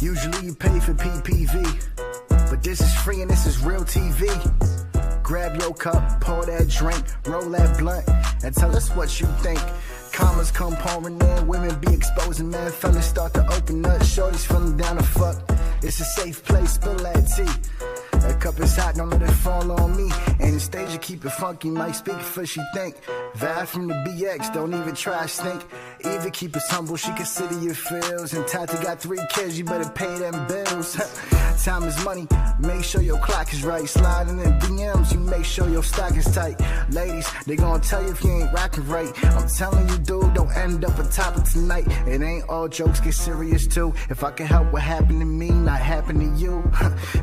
Usually you pay for PPV, but this is free and this is real TV. Grab your cup, pour that drink, roll that blunt, and tell us what you think. Commas come pouring in, women be exposing, man. Fellas start to open up, shorties feeling down the fuck. It's a safe place, spill that tea. That cup is hot, don't let it fall on me. And the stage you keep it funky, might speak for she think. Vibe from the BX, don't even try stink. Even keep it humble, she consider your feels. And Tati got 3 kids, you better pay them bills. Time is money, make sure your clock is right. Sliding in DMs, you make sure your stock is tight. Ladies, they gonna tell you if you ain't rocking right. I'm telling you, dude, don't end up on top of tonight. It ain't all jokes, get serious too. If I can help what happened to me, not happen to you,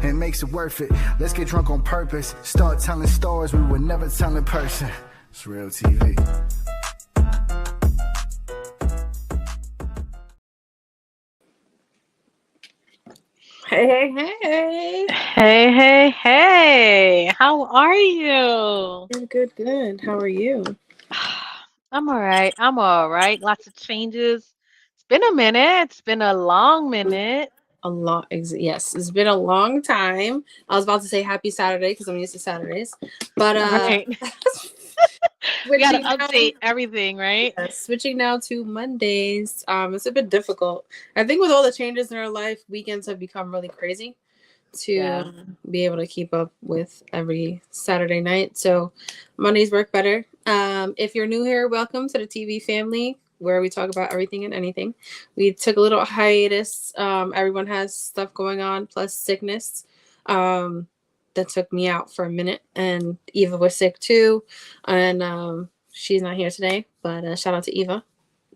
it makes it worth it. Let's get drunk on purpose. Start telling stories we would never tell in person. It's real TV. Hey, hey, Hey, hey, hey. How are you? Good. How are you? I'm all right. I'm all right. Lots of changes. It's been a minute. It's been a long minute. Yes, it's been a long time. I was about to say happy Saturday because I'm used to Saturdays, but Right. We got to switching now. update everything, right? Switching now to Mondays. It's a bit difficult. I think with all the changes in our life, weekends have become really crazy to be able to keep up with every Saturday night. So Mondays work better. If you're new here, welcome to the TV family where we talk about everything and anything. We took a little hiatus. Everyone has stuff going on, plus sickness. That took me out for a minute, and Eva was sick too. And she's not here today, but shout out to Eva.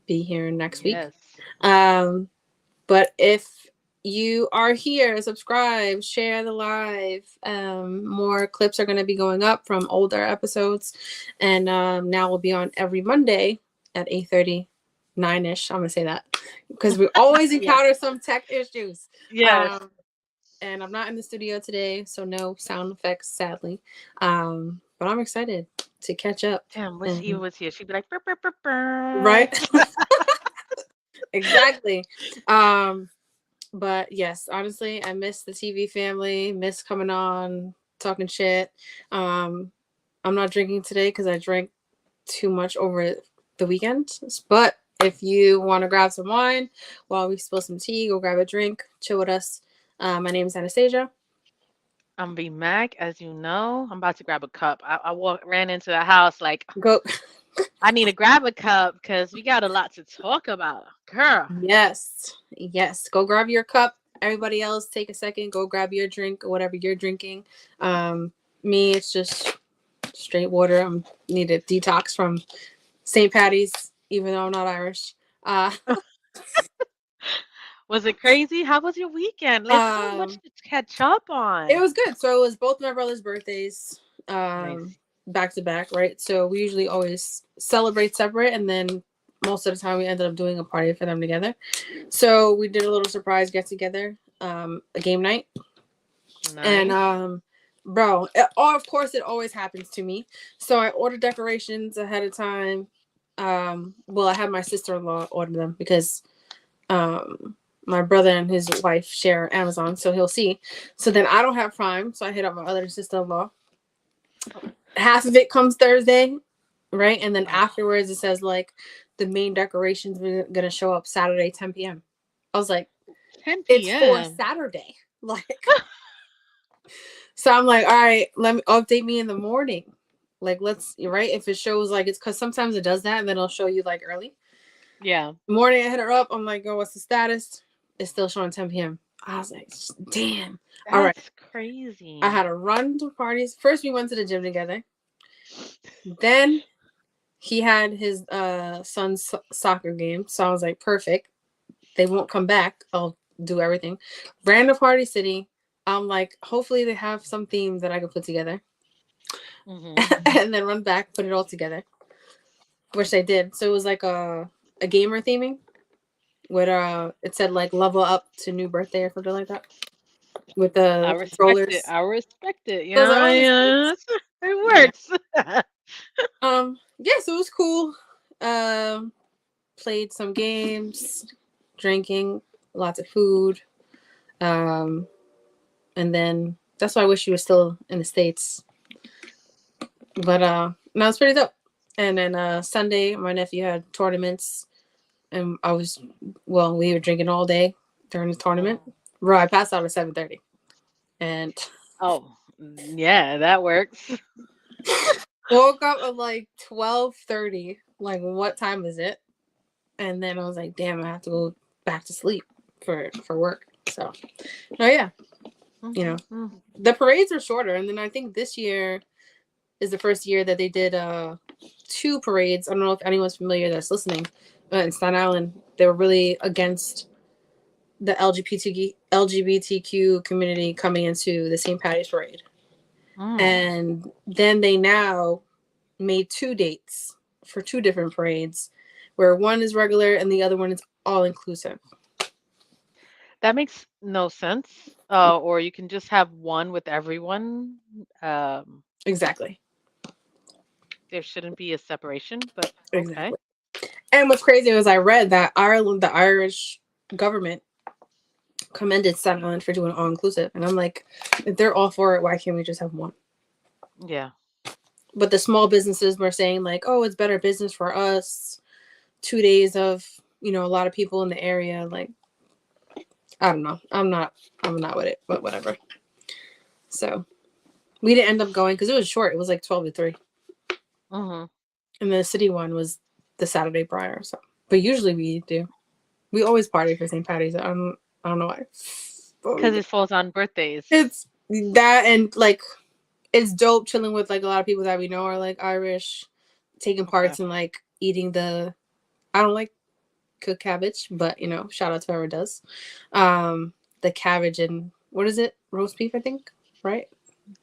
Be here next week. But if you are here, subscribe, share the live. More clips are going to be going up from older episodes, and now we'll be on every Monday at 8:30, 9ish. I'm gonna say that because we always encounter some tech issues. Yes. And I'm not in the studio today, so no sound effects, sadly. But I'm excited to catch up. Damn, wish Eva was here. She'd be like, burr, burr, burr, burr. Right? Exactly. But yes, honestly, I miss the TV family, miss coming on, talking shit. I'm not drinking today because I drank too much over the weekend. But if you want to grab some wine while we spill some tea, go grab a drink, chill with us. My name is Anastasia. I'm B Mac, as you know. I'm about to grab a cup. I ran into the house like, Go. I need to grab a cup because we got a lot to talk about. Girl. Yes. Go grab your cup. Everybody else, take a second. Go grab your drink or whatever you're drinking. Me, it's just straight water. I need a detox from St. Patty's, even though I'm not Irish. Was it crazy? How was your weekend? There's so much to catch up on. It was good. So it was both my brother's birthdays, Nice. back to back, right? So we usually always celebrate separate, and then most of the time we ended up doing a party for them together. So we did a little surprise get together, a game night. Nice. And of course it always happens to me. So I ordered decorations ahead of time. Well, I had my sister-in-law order them because my brother and his wife share Amazon, so he'll see. So then I don't have Prime, so I hit up my other sister-in-law. Half of it comes Thursday, right? And then afterwards it says like the main decorations are gonna show up Saturday, 10 p.m. I was like, 10 it's p.m. for Saturday. Like, so I'm like, all right, let me update me in the morning. Like, let's, right? If it shows like it's because sometimes it does that and then it'll show you like early. Yeah. Morning, I hit her up. I'm like, oh, what's the status? It's still showing 10 p.m. I was like, damn. That's all right. Crazy. I had to run to parties. First, we went to the gym together. Then he had his son's soccer game. So I was like, perfect. They won't come back. I'll do everything. Ran to Party City. I'm like, hopefully they have some theme that I could put together. Mm-hmm. And then run back, put it all together. Which they did. So it was like a gamer theming. With it said like level up to new birthday or something like that. with I the respect it. controllers. I respect it. You So I was know, like, oh, this works. it Yeah. works. Yeah. So it was cool. Um, Played some games, drinking, lots of food. Um, and then that's why I wish you were still in the States. But no, it's pretty dope. And then Sunday, my nephew had tournaments, and we were drinking all day during the tournament. Mm. Bro, I passed out at 7:30, and Oh, yeah, that works. woke up at like 12:30. Like, what time is it? And then I was like, damn, I have to go back to sleep for work. So, oh yeah, you know, Mhm. the parades are shorter, and then I think this year is the first year that they did two parades. I don't know if anyone's familiar that's listening, but in Staten Island, they were really against the LGBTQ community coming into the St. Patty's parade. Mm. And then they now made two dates for two different parades, where one is regular and the other one is all inclusive. That makes no sense. Or you can just have one with everyone. Um, Exactly. there shouldn't be a separation, but okay. Exactly. And what's crazy was I read that Ireland, the Irish government, commended Staten Island for doing all inclusive. And I'm like, if they're all for it, why can't we just have one? Yeah. But the small businesses were saying, like, oh, it's better business for us. 2 days of, a lot of people in the area. Like, I don't know. I'm not with it, but whatever. So we didn't end up going because it was short. It was like 12 to 3. Mhm. And the city one was the Saturday prior. So, but usually we do. We always party for St. Patty's. I don't know why. But we Because do. it falls on birthdays. It's that, and like it's dope chilling with like a lot of people that we know are like Irish, taking Okay. parts in like eating the. I don't like cooked cabbage, but shout out to whoever does. The cabbage and what is it? Roast beef, I think. Right?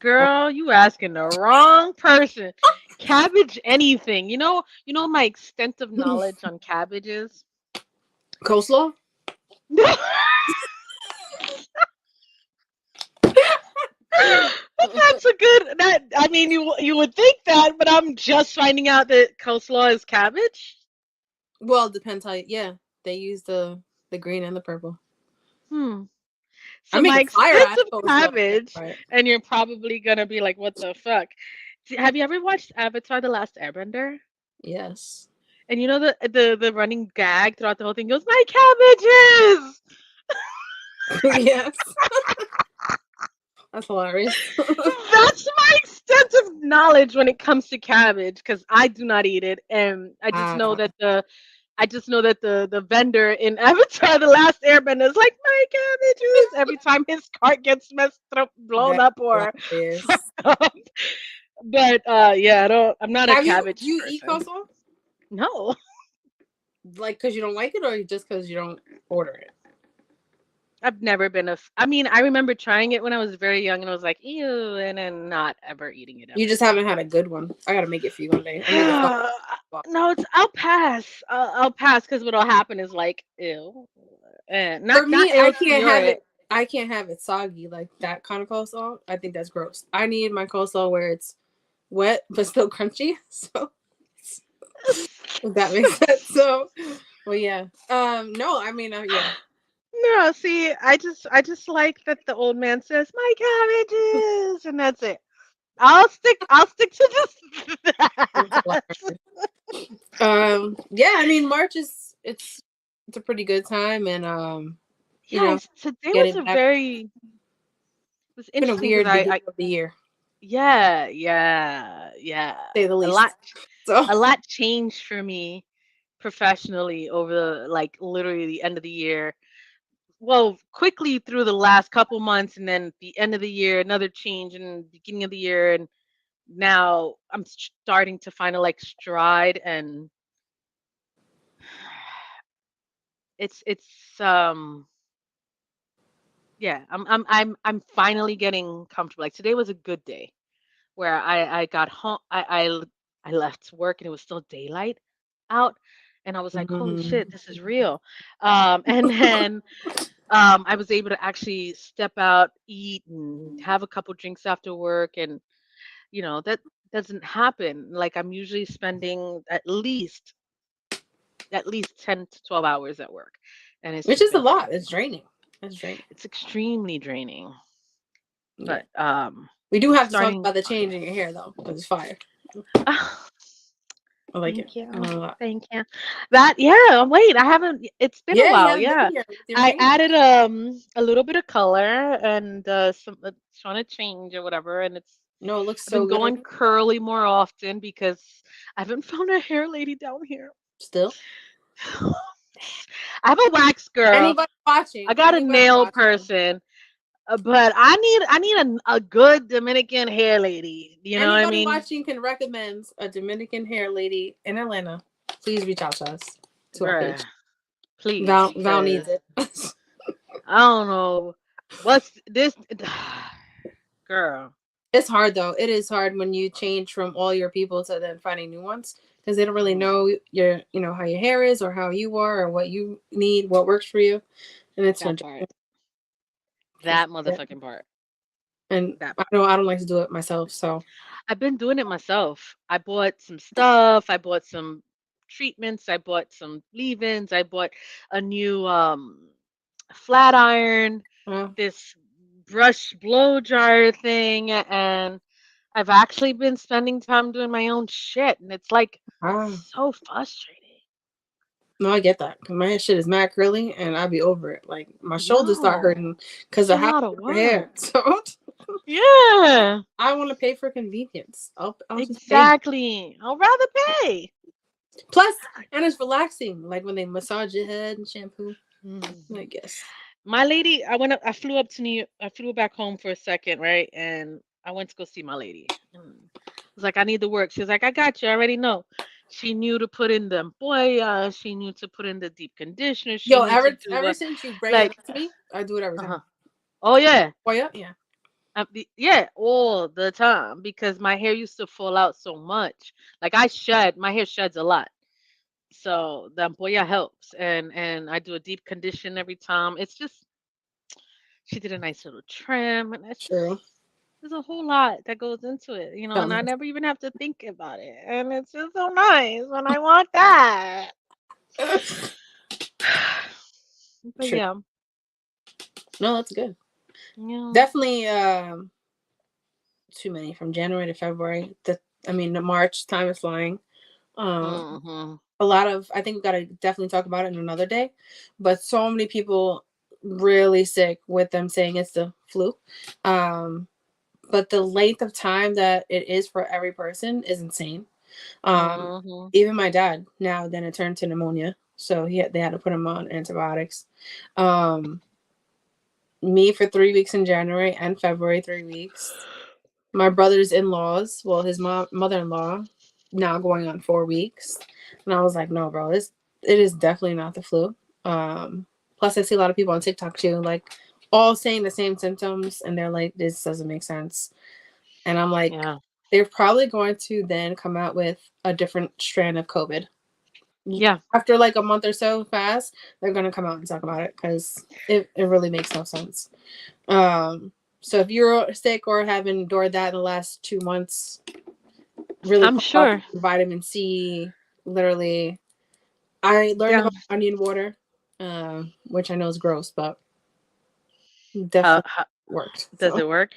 Girl, you asking the wrong person. Cabbage anything. You know my extensive knowledge on cabbages? Coleslaw. That's a good that I mean you would think that, but I'm just finding out that coleslaw is cabbage. Well, it depends how. Yeah, they use the green and the purple. Hmm. I So make my a fire ass extensive coleslaw. cabbage, Right. and you're probably gonna be like, "What the fuck?" Have you ever watched Avatar: The Last Airbender? Yes. And you know the running gag throughout the whole thing goes, "My cabbages!" Yes. That's hilarious. That's my extensive knowledge when it comes to cabbage, because I do not eat it, and uh, I just know that the vendor in Avatar: The Last Airbender is like, my cabbages every time his cart gets messed up, blown that's up, or hilarious. fucked up. But yeah, I'm not a Do cabbage you eat person. coleslaw? No. Like, because you don't like it, or just because you don't order it? I've never been I mean, I remember trying it when I was very young and I was like, ew, and then not ever eating it You ever just again. haven't had a good one. I gotta make it for you one day. I made a fun. No, I'll pass. I'll pass because what'll happen is like, ew. For Not me, ill to your it. I can't have it soggy like that kind of coleslaw. I think that's gross. I need my coleslaw where it's wet but still crunchy. So if that makes sense. So, well, yeah. No, I mean, yeah. No, see, I just like that the old man says, my cabbages, and that's it. I'll stick to this. It's hilarious. Yeah. I mean, March is it's a pretty good time, and you know, Yes, today was getting a back. very it was It's been a interesting because weird I, beginning I of the year, yeah. to say the A least. lot So, a lot changed for me professionally over like literally the end of the year. Well, quickly through the last couple months, and then the end of the year, another change, and beginning of the year, and now I'm starting to find a like stride, and it's yeah, I'm finally getting comfortable. Like today was a good day where I got home, I left work and it was still daylight out, and I was like, holy mm, shit, this is real. And then I was able to actually step out, eat, and have a couple drinks after work, and that doesn't happen. Like I'm usually spending at least 10 to 12 hours at work, and it's Which just is a been lot. crazy. It's draining. It's draining. It's extremely draining, Yeah. but We do I'm have to talk starting. about the change in your hair though, because it's fire. I like it. Thank I like you. it a lot. Thank you. Yeah, wait, I haven't it's been a Yeah, you while, haven't been yeah. here with your I change. added a little bit of color and some trying to change or whatever, and No, it looks I've so been good on going you. curly more often because I haven't found a hair lady down here. Still. I have a wax girl. Anybody watching? I got a Anybody nail watching? person, but I need a good Dominican hair lady. You know what I Anybody mean? watching can recommend a Dominican hair lady in Atlanta. Please reach out to us, to our Bruh, page. please, Val needs because it. I don't know what's this girl. It's hard though. It is hard when you change from all your people to then finding new ones because they don't really Mhm. know how your hair is or how you are or what you need, what works for you, and it's That fun part. for That sure. motherfucking part. And That I part. know I don't like to do it myself, so I've been doing it myself. I bought some stuff. I bought some treatments. I bought some leave-ins. I bought a new flat iron, uh, this brush blow dryer thing, and I've actually been spending time doing my own shit, and it's like ah, so frustrating. no, I get that because my shit is mad curly and I be over it. Like my shoulders start Yo, hurting because it's a I have lot of short hair, work. so Yeah, I want to pay for convenience. I'll just pay. exactly. I'll rather pay. Plus, and it's relaxing, like when they massage your head and shampoo. Mhm. I guess. My lady, I flew up to I flew back home for a second, right? And I went to go see my lady. And I was like, I need to work. She was like, I got you. I already know. She knew to put in the boya. She knew to put in the deep conditioner. She Yo, knew to do ever since you bring it like, up to me, I do it every time. uh-huh. Oh yeah, Oh yeah, yeah. yeah, all the time because my hair used to fall out so much. Like my hair sheds a lot. So the ampolla helps, and I do a deep condition every time. It's just she did a nice little trim, and it's just True. there's a whole lot that goes into it, Tell and I me. never even have to think about it, and it's just so nice when I want that. But True. yeah, No, that's good. yeah, Definitely. Too many from January to February. The March time is flying. Um, hmm a lot of I think we gotta definitely talk about it in another day. But so many people really sick with them saying it's the flu. Um, but the length of time that it is for every person is insane. Um, hmm even my dad now then it turned to pneumonia, so they had to put him on antibiotics. Um, me for 3 weeks in January and February, 3 weeks. My brother's in-laws, well, his mother-in-law, now going on 4 weeks, and I was like, no, bro, it is definitely not the flu. Plus, I see a lot of people on TikTok too, like all saying the same symptoms, and they're like, this doesn't make sense. And I'm like, yeah, they're probably going to then come out with a different strand of COVID. yeah. After like a month or so fast, they're gonna come out and talk about it because it really makes no sense. Um, so if you're sick or have endured that in the last 2 months, really I'm pump up sure. vitamin C. Literally, I learned Yeah. about onion water, which I know is gross, but How, definitely how worked. does So it work?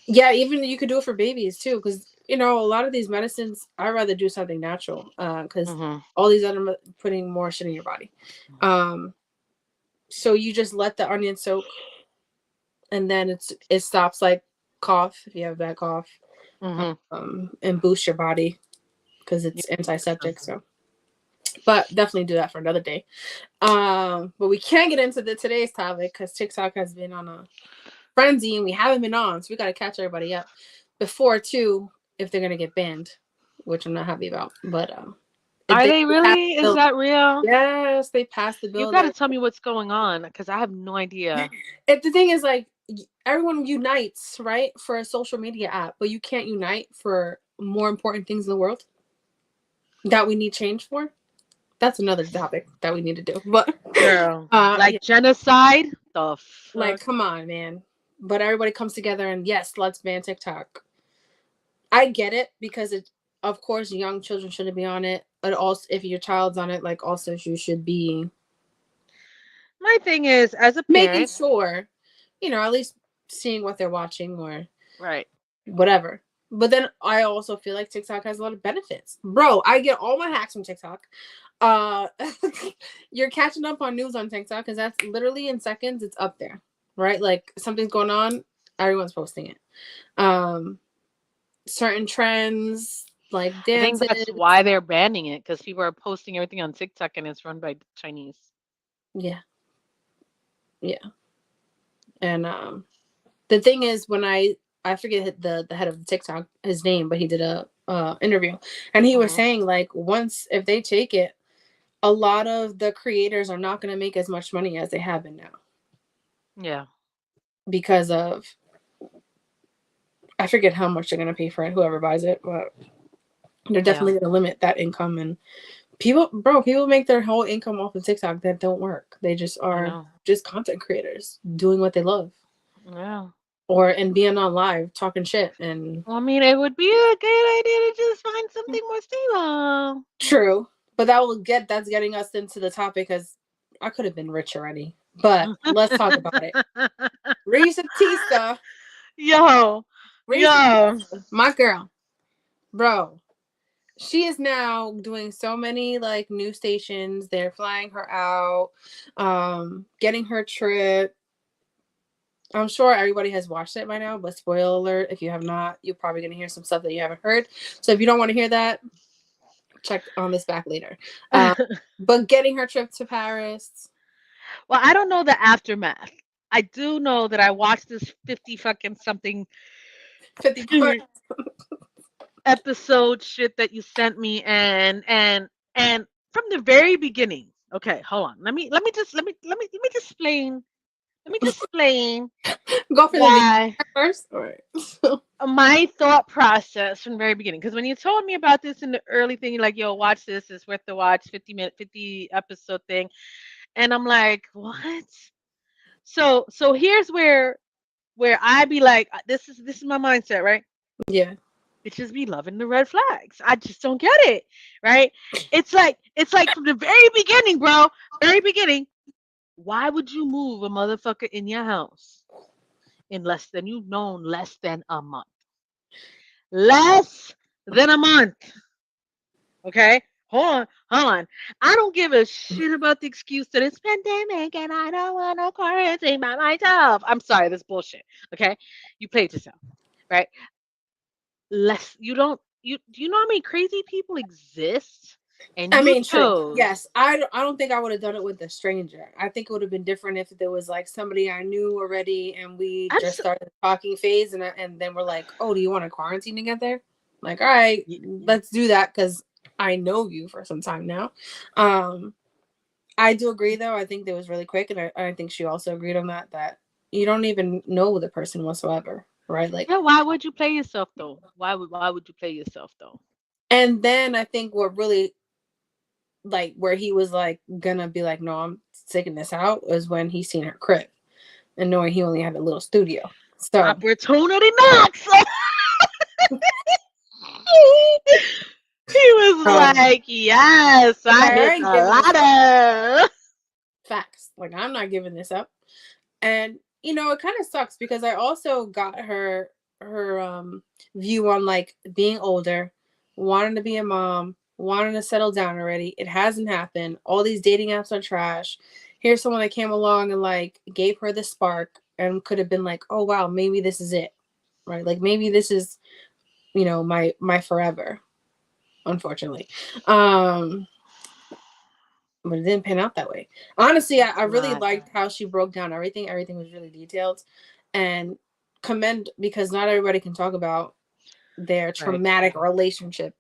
yeah, even you could do it for babies too, because a lot of these medicines, I'd rather do something natural, because hmm all these other putting more shit in your body. Um, so you just let the onion soak, and then it stops like cough if you have bad cough, hmm and boost your body because Yeah. it's antiseptic. So, but definitely do that for another day. But we can't get into today's topic because TikTok has been on a frenzy and we haven't been on, so we got to catch everybody up before too if they're gonna get banned, which I'm not happy about. But Are they they passed really? the Is bill. that real? Yes, they passed the You bill got to that. tell me what's going on because I have no idea. The thing is, like, everyone unites, right, for a social media app, but you can't unite for more important things in the world that we need change for. that's another topic that we need to do. But Girl, yeah, like genocide. The like fuck? come on, man. But everybody comes together and yes, let's ban TikTok. I get it because it, of course, young children shouldn't be on it. But also, if your child's on it, like also you should be My thing is, as a making parent, sure, at least seeing what they're watching or right? whatever. But then I also feel like TikTok has a lot of benefits. Bro, I get all my hacks from TikTok. Uh you're catching up on news on TikTok because that's literally in seconds it's up there. Right? Like something's going on, everyone's posting it. Um Certain trends like I think dances. that's why they're banning it because people are posting everything on TikTok and it's run by Chinese. Yeah. Yeah. And the thing is when I forget the head of the TikTok his name, but he did a interview and he was Hmm. saying like once if they take it, a lot of the creators are not going to make as much money as they have been now Yeah, because of I forget how much they're going to pay for it, whoever buys it, but they're yeah, definitely going to limit that income. And people make their whole income off of TikTok that don't work. They just I are know. just content creators doing what they love Yeah. or and being on live talking shit and Well, I mean, it would be a good idea to just find something more stable. true. But that's getting us into the topic because I could have been rich already. But let's talk about it. Reese Tista, Yo, Reese yo. Tista, my girl, bro. She is now doing so many like news stations. They're flying her out, getting her trip. I'm sure everybody has watched it by now, but spoiler alert, if you have not, you're probably gonna hear some stuff that you haven't heard. So if you don't want to hear that, check on this back later. Um, but getting her trip to Paris, Well, I don't know the aftermath. I do know that I watched this 50 fucking something 50 part. episode shit that you sent me and from the very beginning. Okay, hold on. Let me just explain. Let me just explain Go for the beginning why first. All right. my thought process from the very beginning. Because when you told me about this in the early thing, you're like, yo, watch this, it's worth the watch, 50-minute, 50 episode thing. And I'm like, what? So here's where I be like, this is my mindset, right? Yeah. Bitches be loving the red flags. I just don't get it, right? It's like from the very beginning, bro, very beginning. Why would you move a motherfucker in your house in less than you've known less than a month? Less than a month. Okay? Hold on. I don't give a shit about the excuse that it's pandemic and I don't want to quarantine by myself. I'm sorry, that's bullshit. Okay? You played yourself, right? Less you don't you do you know how many crazy people exist? And I you mean, true. chose. Yes, I don't think I would have done it with a stranger. I think it would have been different if there was like somebody I knew already and we I'm just so, started the talking phase and then we're like, oh, do you want to quarantine to get there? Like, all right, y- let's do that because I know you for some time now. Um, I do agree though. I think that was really quick, and I think she also agreed on that you don't even know the person whatsoever, right? Like, yeah, why would you play yourself though? Why would you play yourself though? and then I think what really like where he was like gonna be like, no, I'm taking this out was when he seen her crib and knowing he only had a little studio. So Opportunity knocks. He was um, like, "Yes, I like I hit ain't the giving this up. ladder." Facts. Like I'm not giving this up. And it kind of sucks because I also got her view on like being older, wanting to be a mom, wanting to settle down already. It hasn't happened. All these dating apps are trash. Here's someone that came along and like gave her the spark and could have been like, "Oh wow, maybe this is it." Right? Like maybe this is, my forever, unfortunately. Um but it didn't pan out that way. Honestly, I It's really not liked how she broke down everything. Everything was really detailed, and commend because not everybody can talk about their right. traumatic relationship,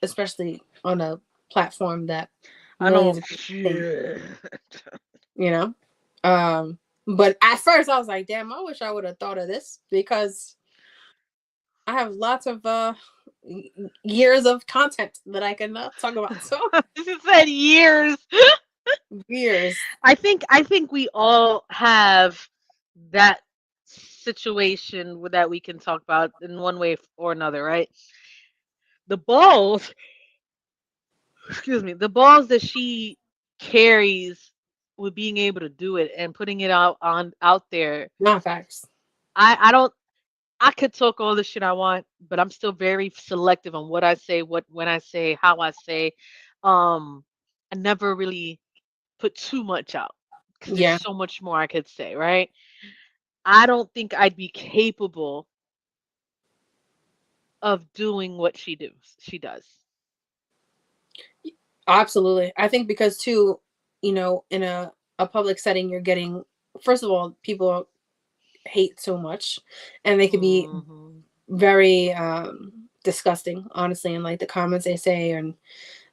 especially on a platform that I millions know of people think. shit. You know, but at first I was like, "Damn, I wish I would have thought of this," because I have lots of years of content that I can talk about. So She said years. years. I think we all have that situation that we can talk about in one way or another, right? The balls, excuse me, the balls that she carries with being able to do it and putting it out there. Not facts. I don't I could talk all the shit I want, but I'm still very selective on what I say, what when I say, how I say. Um I never really put too much out because there's Yeah. so much more I could say, right? I don't think I'd be capable of doing what she does. Absolutely. I think because too, in a public setting, you're getting, first of all, people hate so much, and they could be Hmm. very disgusting, honestly, in like the comments they say, and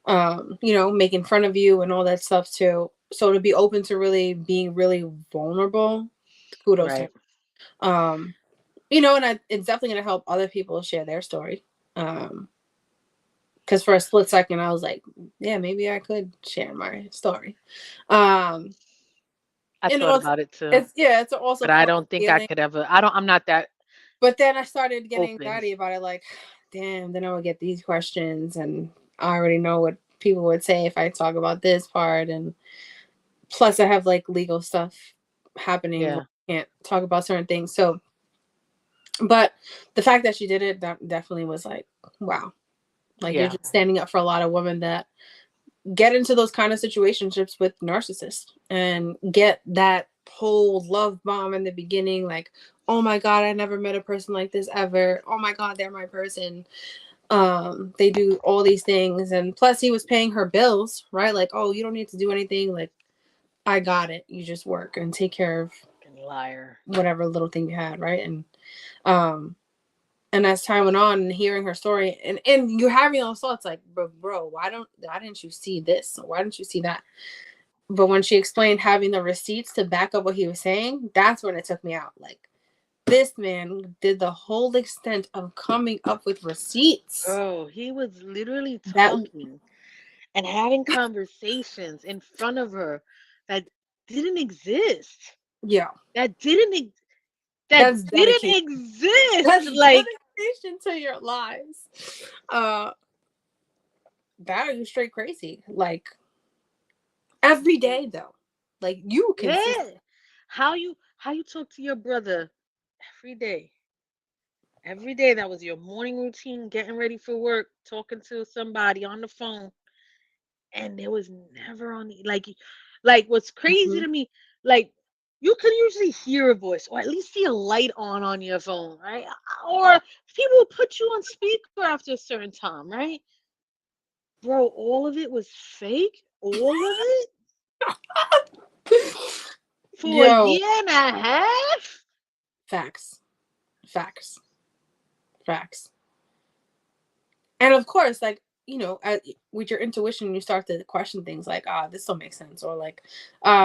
making fun of you and all that stuff too. So to be open to really being really vulnerable, kudos to Right. her. And it's definitely gonna help other people share their story. Because for a split second I was like, yeah, maybe I could share my story. Um, I you thought know, it's about it too, it's yeah, it's also but I funny don't think I feeling. could ever. I'm not that But then I started getting open. anxiety about it, like, damn, then I would get these questions, and I already know what people would say if I talk about this part, and plus I have like legal stuff happening where Yeah. I can't talk about certain things. So, but the fact that she did it, that definitely was like, wow, like you're Yeah. just standing up for a lot of women that get into those kind of situationships with narcissists and get that whole love bomb in the beginning, like, oh my god, I never met a person like this ever, oh my god, they're my person. They do all these things, and plus he was paying her bills, right? Like, oh, you don't need to do anything, like, I got it, you just work and take care of Fucking liar. whatever little thing you had, right? Um and as time went on and hearing her story, and you're having those thoughts like, bro, why didn't you see this, why didn't you see that? But when she explained having the receipts to back up what he was saying, that's when it took me out. Like, this man did the whole extent of coming up with receipts Bro, he was literally that, talking and having conversations in front of her that didn't exist. yeah, That didn't ex- that that's didn't dedication. exist. That's Like, dedication to your lives. Uh, that are you straight crazy. Like, every day though. Like, you consistent. yeah. How you talk to your brother every day. Every day that was your morning routine, getting ready for work, talking to somebody on the phone, and there was never on the like what's crazy Mhm. to me, like you can usually hear a voice or at least see a light on your phone, right? Or people will put you on speaker after a certain time, right? Bro, all of it was fake. All of it for a Yo, year and a half. facts, facts, facts. And of course, like, with your intuition, you start to question things like, this don't make sense, or like,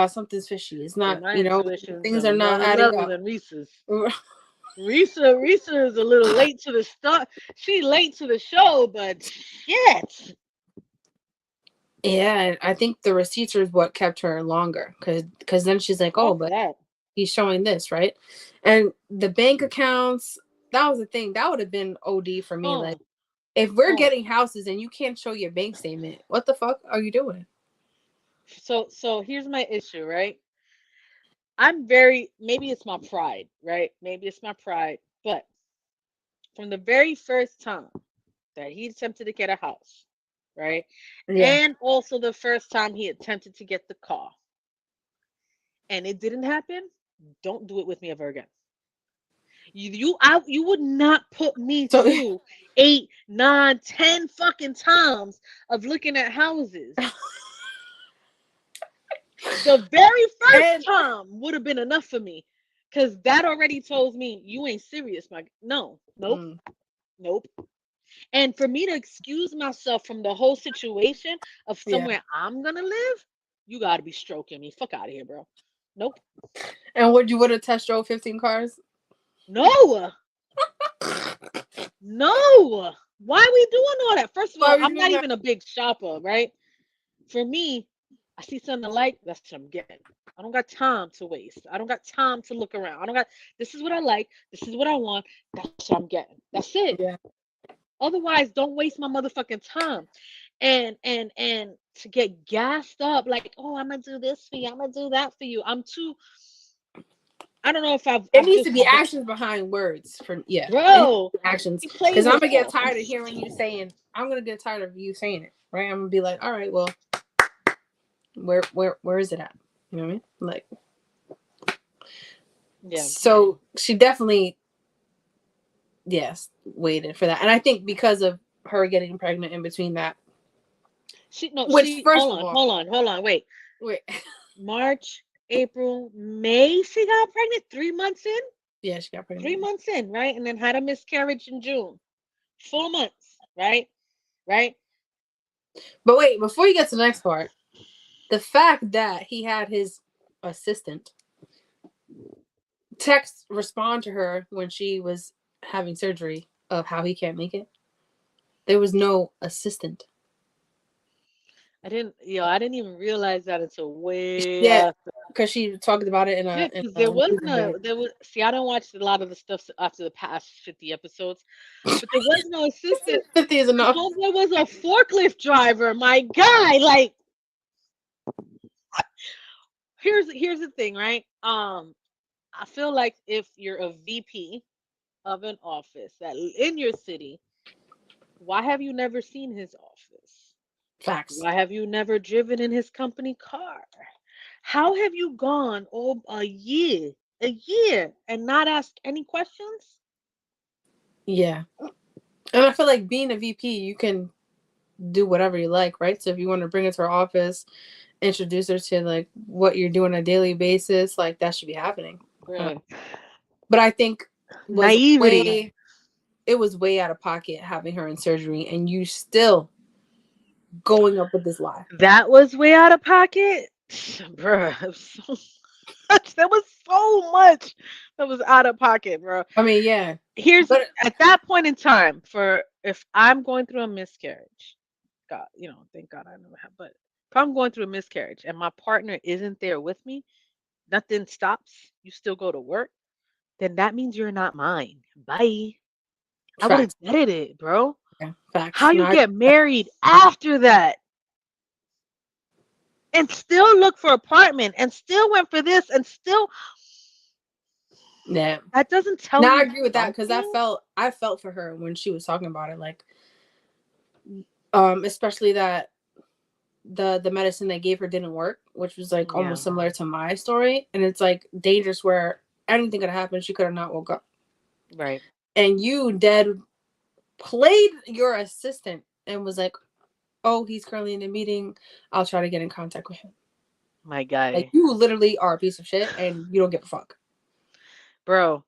something's fishy. It's Yeah, not, my intuition's things are on not another adding level up. than Reese's. Risa is a little late to the start. She late to the show, but shit. Yeah, and I think the receipts are what kept her longer, because then she's like, oh, Fuck but that. he's showing this, right? And the bank accounts, that was the thing. That would have been OD for me. Like, Oh, if we're oh. getting houses and you can't show your bank statement, what the fuck are you doing? So here's my issue, right? I'm very, maybe it's my pride, right? Maybe it's my pride, but from the very first time that he attempted to get a house, right? Yeah. And also the first time he attempted to get the car and it didn't happen, don't do it with me ever again. You would not put me So, through 8, 9, 10 fucking times of looking at houses. The very first and time would have been enough for me. Cause that already told me you ain't serious, my no, nope, mm, nope. And for me to excuse myself from the whole situation of yeah. somewhere I'm gonna live, you gotta be stroking me. Fuck out of here, bro. Nope. And would you would have test drove 15 cars? No. No. Why are we doing all that? First of Why all, are we I'm doing not that? even a big shopper, right? For me, I see something I like, that's what I'm getting. I don't got time to waste. I don't got time to look around. I don't got, this is what I like. This is what I want. That's what I'm getting. That's it. Yeah. Otherwise, don't waste my motherfucking time. And to get gassed up like, oh, I'm gonna do this for you. I'm gonna do that for you. I'm too. I don't know if It I've needs to just be have, actions behind words. For yeah, it needs to bro. be actions. You play Because I'm gonna get yourself. tired of hearing you saying. I'm gonna get tired of you saying it. Right. I'm gonna be like, all right, well, where is it at? You know what I mean? Like, Yeah. so she definitely, yes, waited for that, and I think because of her getting pregnant in between that, She no. which She first of all, hold on. Wait. wait, March, April, May. She got pregnant 3 months in. yeah, she got Three pregnant. months in, right? And then had a miscarriage in June. 4 months, right? Right? But wait, before you get to the next part, the fact that he had his assistant text respond to her when she was having surgery of how he can't make it. There was no assistant. I didn't even realize that until way Yeah, after. because she talked about it Yeah, in because a there news wasn't video. there was, see, I don't watch a lot of the stuff after the past 50 episodes, but there was no assistant. 50 is The enough. homeboy was a forklift driver, my guy. Like, here's the thing, right? I feel like if you're a VP of an office that in your city, why have you never seen his office? Facts. Why have you never driven in his company car? How have you gone a year, and not asked any questions? Yeah. And I feel like being a VP, you can do whatever you like, right? So if you want to bring her to her office, introduce her to like what you're doing on a daily basis, like that should be happening. Bruh. But I think was Naivety. way it was way out of pocket having her in surgery and you still going up with this lie. That was way out of pocket. Bruh, it was so much. There was so much that was out of pocket, bro. I mean, yeah. Here's But at that point in time, for if I'm going through a miscarriage, God, thank God I never have, but if I'm going through a miscarriage and my partner isn't there with me, nothing stops, you still go to work, then that means you're not mine. Bye. I would have facts. vetted it, bro. Yeah, How facts. No, you get married after that and still look for apartment and still went for this and still yeah. that doesn't tell Now I you agree with that because something? I felt for her when she was talking about it, like especially that the medicine they gave her didn't work, which was like Yeah, almost similar to my story, and it's like dangerous where anything could have happened. She could have not woke up, right. and you dead played your assistant and was like, "Oh, he's currently in a meeting. I'll try to get in contact with him." My Like guy. you literally are a piece of shit, and you don't give a fuck. Bro,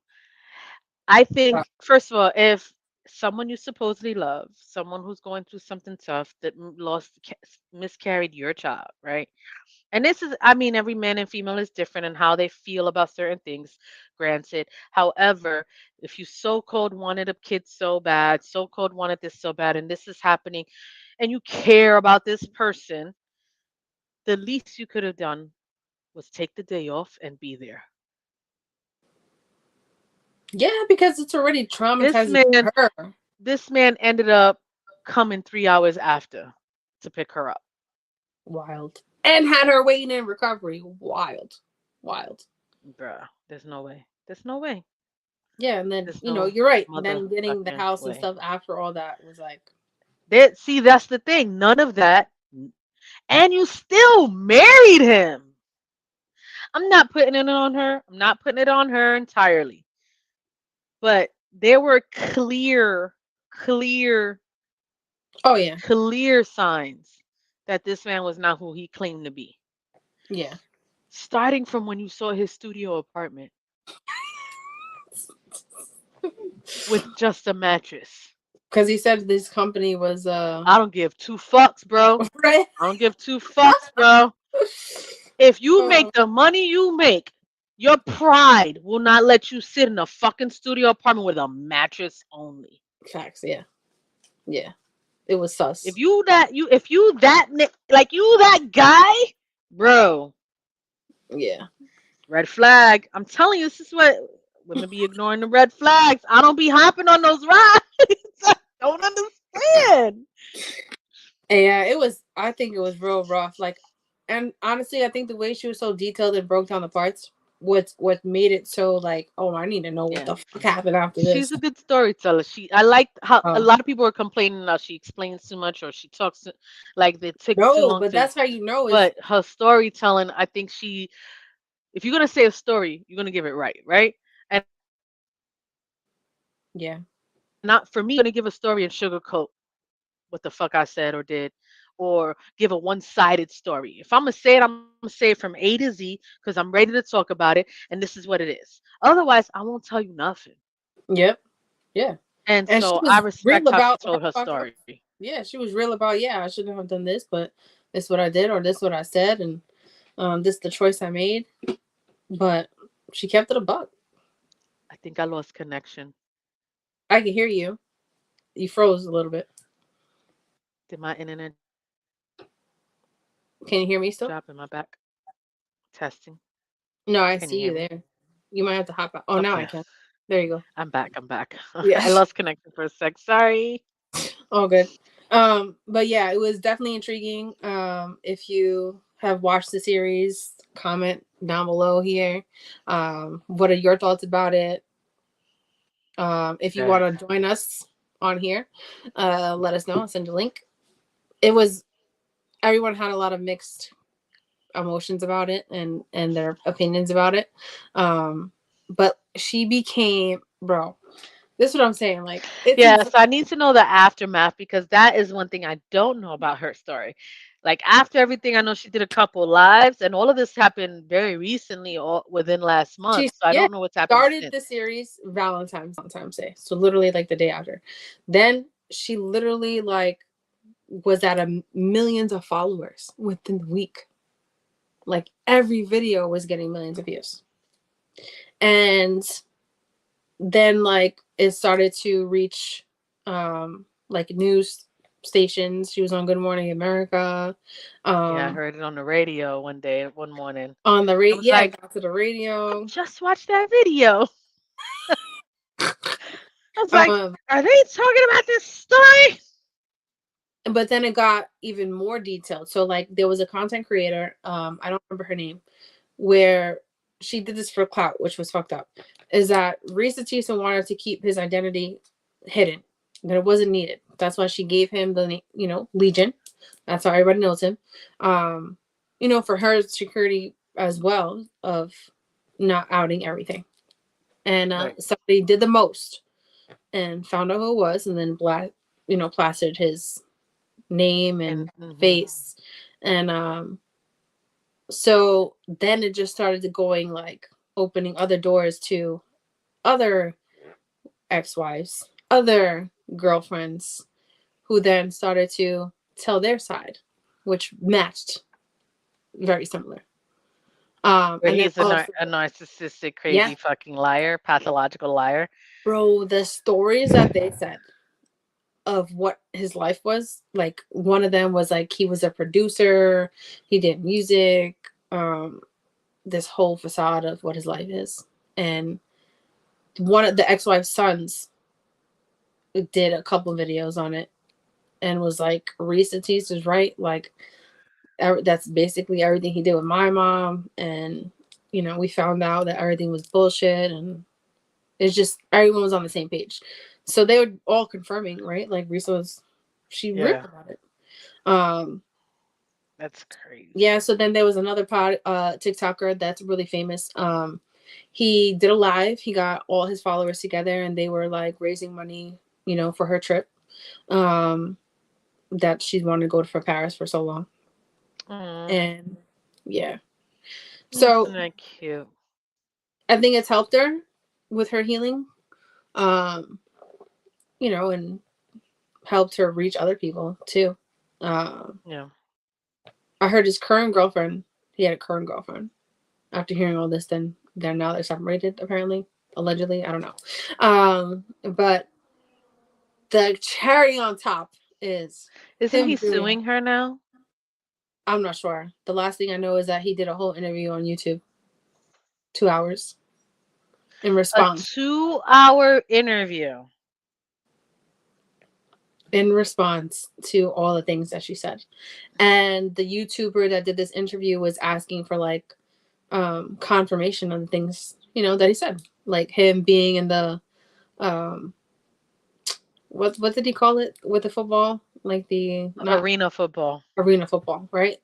I Right. think, first of all, if someone you supposedly love, someone who's going through something tough that miscarried your child, right? And this is, I mean, every man and female is different in how they feel about certain things, granted. However, if you so called wanted a kid so bad, so called wanted this so bad, and this is happening, and you care about this person, the least you could have done was take the day off and be there. Yeah, because it's already This traumatizing man, her. this man ended up coming 3 hours after to pick her up. Wild. And had her waiting in recovery. Wild. Wild. Bruh, there's no way. There's no way. Yeah, and then There's no you're right. Then getting the motherfucking house and way. stuff after all that was like, See, that's the thing. None of that. And you still married him. I'm not putting it on her. I'm not putting it on her entirely. But there were clear, oh yeah, clear signs that this man was not who he claimed to be. yeah. Starting from when you saw his studio apartment with just a mattress. Because he said this company was I don't give two fucks, bro. right. I don't give two fucks, bro. If you Um, make the money you make, your pride will not let you sit in a fucking studio apartment with a mattress only. Facts. Yeah. Yeah. It was sus. If you that like you that guy, bro, Yeah. red flag. I'm telling you, this is what women be ignoring the red flags. I don't be hopping on those rides. I don't understand. And yeah, it was. I think it was real rough. Like, and honestly, I think the way she was so detailed and broke down the parts, what made it so like, oh, I need to know what Yeah. the fuck happened after She's this. a good storyteller. I like how a Um, lot of people are complaining that she explains too much or she talks like they took too no, long but to. that's how you know is But her storytelling, I think if you're gonna say a story, you're gonna give it right, right? And yeah, not for me, gonna give a story and sugarcoat what the fuck I said or did, or give a one-sided story. If I'm gonna say it, I'm gonna say it from A to Z because I'm ready to talk about it, and this is what it is. Otherwise, I won't tell you nothing. yep, yeah. And And she so I was real respect how she about her told her fuck up. story. Yeah, she was real about. Yeah, I shouldn't have done this, but this is what I did, or this is what I said, and this is the choice I made. But she kept it a buck. I think I lost connection. I can hear you. You froze a little bit. Did my internet Can you hear me still? drop in my back? Testing. No, I Can you see hear you me? there. You might have to hop out. Oh, now I Okay. can. There you go. I'm back. I'm back. Yeah, I lost connection for a sec. Sorry. all good. But yeah, it was definitely intriguing. If you have watched the series, comment down below here. What are your thoughts about it? If you Very. want to join us on here, let us know. I'll send you a link. It was everyone had a lot of mixed emotions about it and their opinions about it. But she became bro. This is what I'm saying. Like it's Yeah, insane. so I need to know the aftermath because that is one thing I don't know about her story. Like after everything, I know she did a couple lives, and all of this happened very recently, or within last month. She So I yeah don't know what's happened started since. the series Valentine's Day, so literally like the day after. Then she literally like was at a millions of followers within the week. Like every video was getting millions of views, and then like it started to reach like news stations. She was on Good Morning America, Yeah, I um heard it on the radio one day, one morning. on the I radio. was Yeah, it like, got to the I radio. just watched that video. I was like, um are they talking about this story? but then it got even more detailed. So like there was a content creator, I don't remember her name, where she did this for clout, which was fucked up. Is that Risa Tisa wanted to keep his identity hidden, that it wasn't needed. That's why she gave him the Legion. That's how everybody knows him. Um, for her security as well of not outing everything. And Right. somebody did the most and found out who it was, and then plastered his name And and face. And so then it just started to going like opening other doors to other ex-wives, other girlfriends, who then started to tell their side, which matched very similar. where And then he's also, a narcissistic, yeah, crazy fucking liar, pathological liar. bro, the stories that they said of what his life was like, one of them was like he was a producer, he did music, this whole facade of what his life is. And one of the ex-wife's sons did a couple videos on it and was like, Reese Tease is right. Like, that's basically everything he did with my mom. And, we found out that everything was bullshit. And it's just, everyone was on the same page. So they were all confirming, right? Like, Reese she ripped Yeah, about it. Um, that's crazy. yeah, so then there was another TikToker that's really famous. He did a live. He got all his followers together and they were like raising money, for her trip. Um, that she's wanted to go for Paris for so long. Mm, And yeah. isn't So that cute? I think it's helped her with her healing. Um, and helped her reach other people too. Um, Yeah. I heard his current girlfriend, he had a current girlfriend. After hearing all this, then they're separated, apparently. Allegedly. I don't know. But The cherry on top is Isn't him he doing. suing her now? I'm not sure. The last thing I know is that he did a whole interview on YouTube, 2 hours, in A response 2-hour interview. to all the things that she said. And the YouTuber that did this interview was asking for like confirmation on the things, that he said. Like him being in the um what did he call it with the football? Like the not Arena football. arena football, right?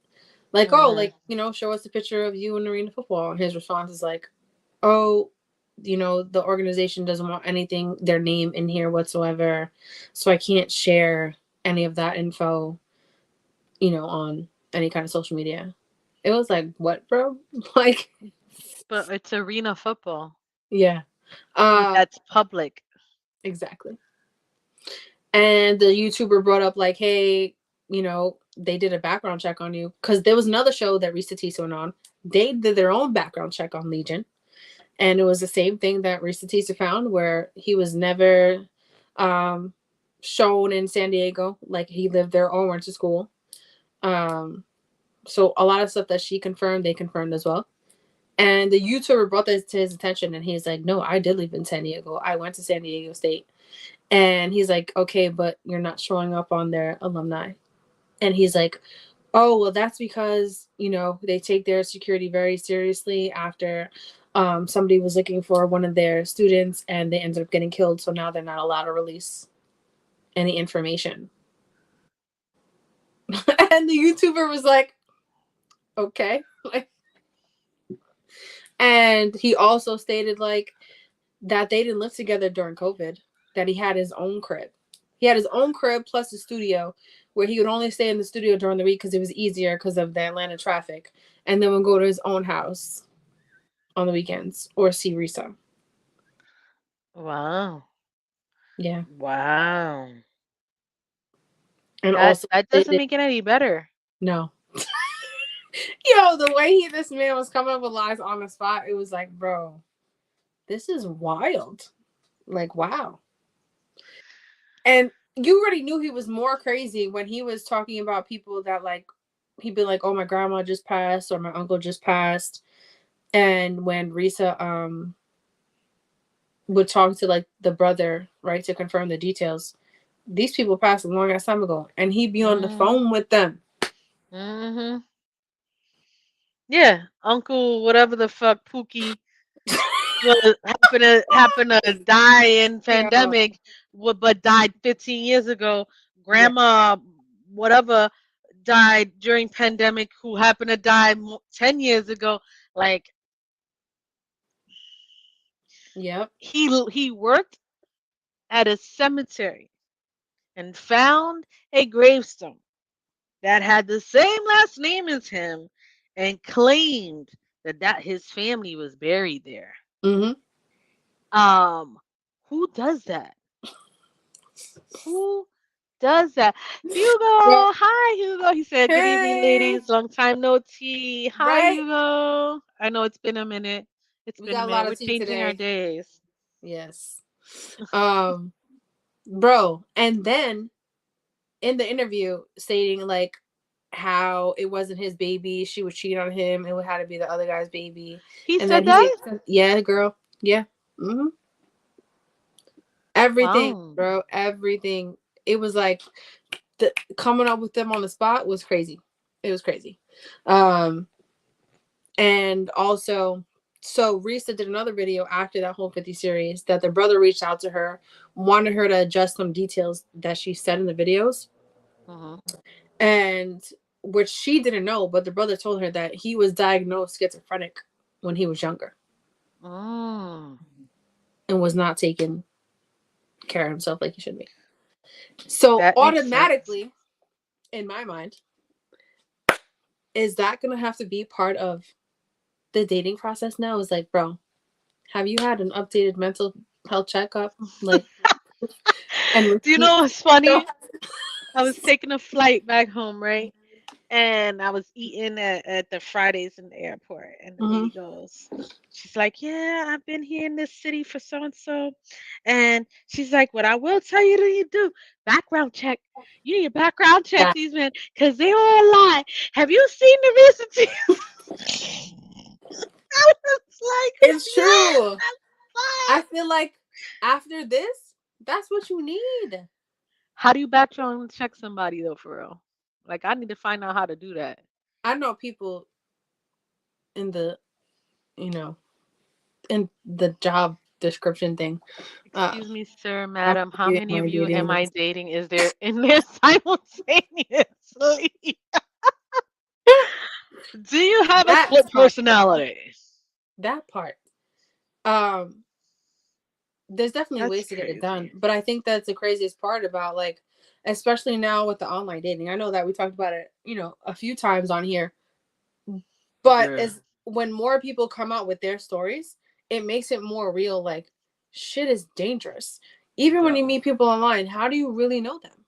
Like, oh, Hmm. like, show us a picture of you in arena football. And his response is like, oh, the organization doesn't want anything, their name in here whatsoever. So I can't share any of that info, on any kind of social media. It was like, what, bro? Like, But it's arena football. yeah. Uh, That's public. exactly. And the YouTuber brought up like, hey, they did a background check on you because there was another show that Risa Tisa went on. They did their own background check on Legion, and it was the same thing that Risa Tisa found, where he was never um, shown in San Diego, like he lived there or went to school. Um, so a lot of stuff that she confirmed, they confirmed as well. And the YouTuber brought this to his attention, and he's like, "No, I did live in San Diego. I went to San Diego State." And he's like, "Okay, but you're not showing up on their alumni." And he's like, "Oh, well, that's because, they take their security very seriously after somebody was looking for one of their students and they ended up getting killed. So now they're not allowed to release any information." And the YouTuber was like, "Okay." Like, and he also stated like that they didn't live together during COVID, that he had his own crib. He had his own crib plus a studio where he would only stay in the studio during the week because it was easier because of the Atlanta traffic, and then would go to his own house on the weekends or see Risa. Wow. Yeah. Wow. And That also that doesn't stated, make it any better. no. The way this man was coming up with lies on the spot, it was like, bro, this is wild. Like, wow. And you already knew he was more crazy when he was talking about people that like he'd be like, "Oh, my grandma just passed," or "My uncle just passed." And when Risa would talk to like the brother, right, to confirm the details, these people passed a long ass time ago, and he'd be on the Hmm. phone with them. Hmm. Yeah, Uncle, whatever the fuck, Pookie was happen to die in Yo, pandemic, but died 15 years ago. yeah, Grandma, whatever, died during pandemic, who happened to die 10 years ago. Like yep, he worked at a cemetery and found a gravestone that had the same last name as him, and claimed that his family was buried there. mm-hmm. Um, who does that? Who does that? Hugo, Well, hi Hugo. He said, "Good evening, hey, ladies. Long time no tea." Hi right? Hugo. I know it's been a minute. It's We been a got a minute. lot We're of tea changing our today. days. Yes. Um, bro, and then in the interview stating like how it wasn't his baby, she was cheating on him, it had to be the other guy's baby, He and then said he, that? yeah, girl, yeah, mm-hmm. Everything, Wow. bro, everything. It was like coming up with them on the spot was crazy. It was crazy. Um, and also, so Risa did another video after that whole 50 series that the brother reached out to her, wanted her to adjust some details that she said in the videos, Hmm. and which she didn't know, but the brother told her that he was diagnosed schizophrenic when he was younger Mm, and was not taking care of himself like he should be. So that makes sense. automatically, in my mind, is that gonna have to be part of the dating process now? Is like, bro, have you had an updated mental health checkup? Like, and Do you repeat. know what's funny? I was taking a flight back home, right? And I was eating at the Fridays in the airport, and the Hmm. lady goes, she's like, "Yeah, I've been here in this city for so and so," and she's like, "What I will tell you, to you do background check. You need a background check Yeah, these men because they all lie. Have you seen the recent?" I was like, it's "What true. the fuck?" I feel like after this, that's what you need. How do you background check somebody though, for real? Like, I need to find out how to do that. I know people in the, you know, in the job description thing. Uh, Excuse me, sir, I'm madam. How you many am of I you dating am I this? dating? Is there in there simultaneously? Do you have a That split part, personality? that part. Um, there's definitely That's ways to get it done, crazy. but I think that's the craziest part about, like, especially now with the online dating. I know that we talked about it, a few times on here, but Yeah. as when more people come out with their stories, it makes it more real. Like, shit is dangerous. Even when you Yo, meet people online, how do you really know them?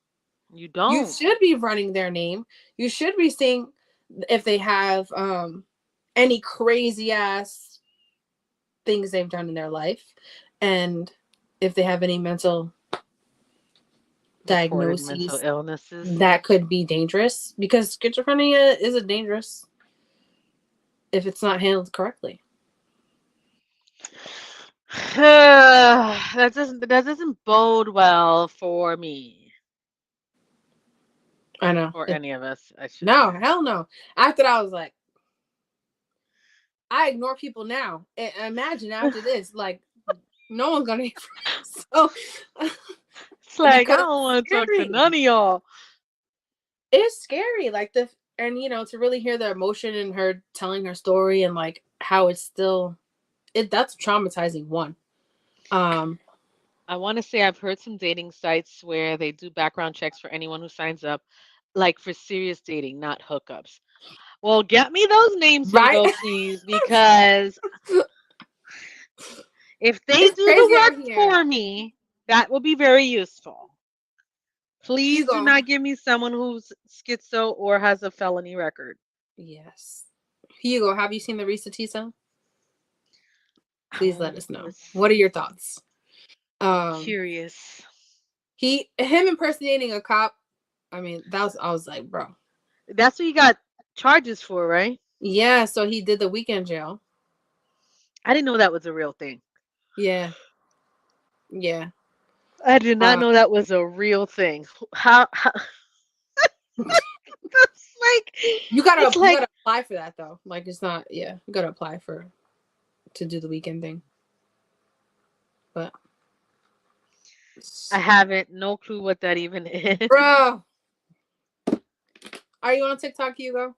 you You don't. should be running their name. You should be seeing if they have any crazy ass things they've done in their life, and if they have any mental Reported mental diagnoses illnesses. that could be dangerous, because schizophrenia is a dangerous if it's not handled correctly. That doesn't bode well for me. I know. Or any of us, I should No, say. hell no. After that, I was like, I ignore people now. Imagine after this, like, no one's gonna hear from me. So It's like, I because don't it's want to talk to scary. none of y'all. It's scary. Like, and to really hear the emotion in her telling her story, and like how it's still that's traumatizing one. Um I want to say I've heard some dating sites where they do background checks for anyone who signs up, like for serious dating, not hookups. Well, get me those names, right? Hugo, please, because if they It's do the crazy out work here. for me, that will be very useful. Please do Hugo. not give me someone who's schizo or has a felony record. Yes. Hugo, have you seen the Risa Tisa? Please let us know. Let's What are your see. thoughts? I'm Um curious. him impersonating a cop. I mean, I was like, bro. That's what you got charges for, right? Yeah, so he did the weekend jail. I didn't know that was a real thing. Yeah. Yeah. I did not Uh know that was a real thing. How it's like it's you like gotta apply for that though. Like, it's not, yeah, you gotta apply for to do the weekend thing. But I haven't no clue what that even is. bro, are you on TikTok, Hugo?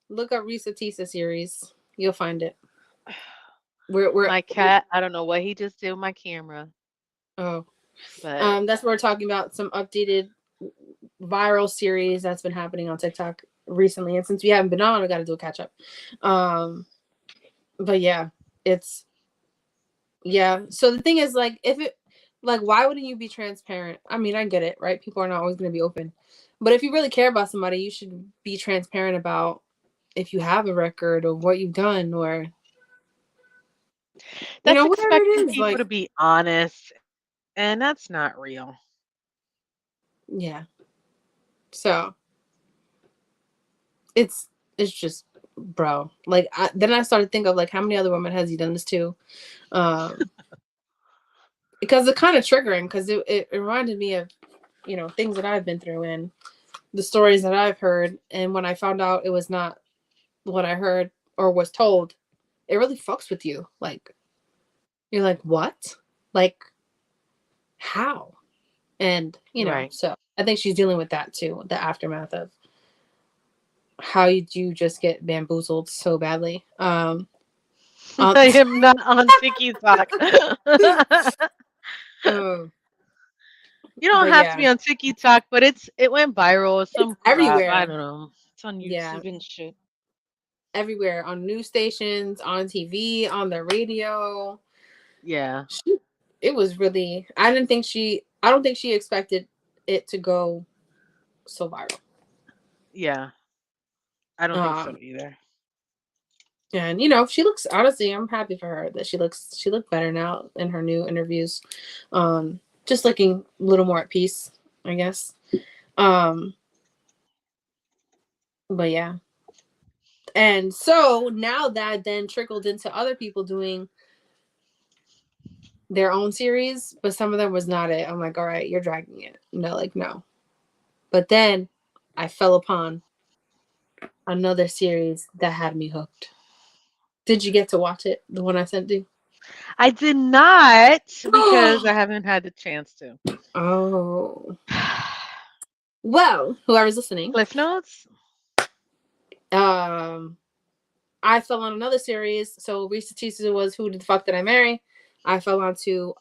Look up Risa Tisa series. You'll find it. We're My cat, I don't know what he just did with my camera, oh but that's where we're talking about some updated viral series that's been happening on TikTok recently. And since we haven't been on, I got to do a catch up. Um, but yeah, it's yeah. So the thing is, like, if it like, why wouldn't you be transparent? I mean, I get it, right? People are not always going to be open, but if you really care about somebody, you should be transparent about if you have a record or what you've done, or that's whatever it expecting is. people Like, to be honest, and that's not real. yeah. So it's just, bro. Like, then I started to think of, like, how many other women has he done this to? Um, because it's kind of triggering, because it reminded me of things that I've been through and the stories that I've heard, and when I found out it was not what I heard or was told, it really fucks with you. Like, you're like, what? Like, how? And Right. so I think she's dealing with that too, the aftermath of how you do just get bamboozled so badly. On I am not on TikTok. um, You don't but have to yeah, be on TikTok, but it went viral. It's it's some crap. I everywhere. don't know. It's on Yeah, YouTube and shit. everywhere, on news stations, on TV, on the radio. Yeah. It was really. I didn't think she. I don't think she expected it to go so viral. Yeah, I don't think so Um, either. and she looks, honestly, I'm happy for her that she looked better now in her new interviews. Just looking a little more at peace, I guess. Um, but yeah. And so now that then trickled into other people doing their own series, but some of them was not it. I'm like, all right, you're dragging it. No, like, no. But then I fell upon another series that had me hooked. Did you get to watch it? The one I sent you? I did not because I haven't had the chance to. Oh. Well, whoever's listening, Cliff Notes? um, I fell on another series. So Risa Tisa was Who the Fuck Did I Marry? I fell onto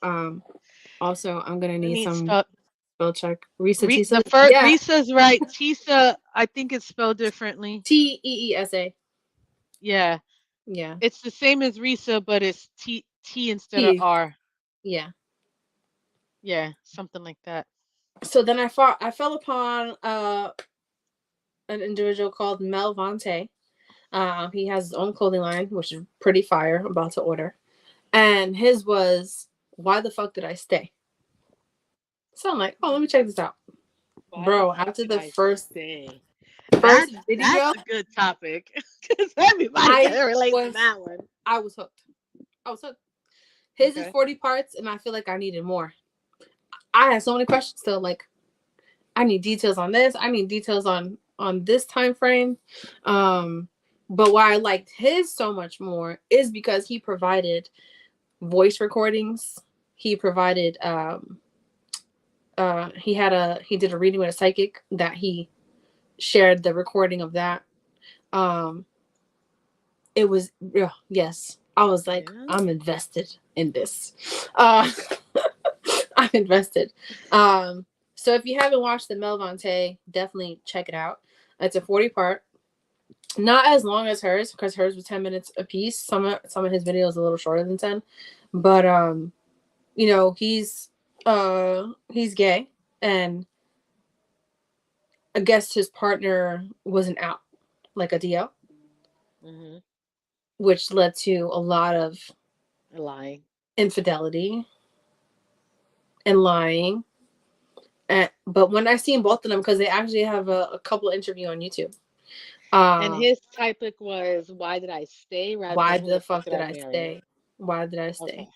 also I'm gonna I need need some spell spell check. Risa the Tisa? first Yeah. Risa's right. Tisa, I think it's spelled differently. Teesa. Yeah. Yeah. It's the same as Risa, but it's T instead of T. R. Yeah. Yeah, something like that. So then I fell upon an individual called Mel Vante. He has his own clothing line, which is pretty fire. I'm about to order. And his was, Why the fuck did I stay? So I'm like, oh, let me check this out. Why the Bro, fuck after did the I first stay? first That's video, a good topic because everybody I can relate to was that one. I was hooked. I was hooked. His is Okay. 40 parts, and I feel like I needed more. I had so many questions still. Like, I need details on this. I need details on this time frame. But why I liked his so much more is because he provided voice recordings. He provided he did a reading with a psychic that he shared the recording of that. Um, it was, yeah, yes. I was like, Yeah. I'm invested in this. Uh, I'm invested. Um, so if you haven't watched the Mel Vante, definitely check it out. It's a 40 part. Not as long as hers, because hers was 10 minutes a piece. Some of his videos a little shorter than 10. But he's gay, and I guess his partner wasn't out, like a DL, Mhm. which led to a lot of Lying. infidelity and lying. But when I seen both of them, because they actually have a couple interview on YouTube. And Um, his topic was why did I stay rather why than who the the fuck fuck did did I I marry? stay? Why did I Okay. stay?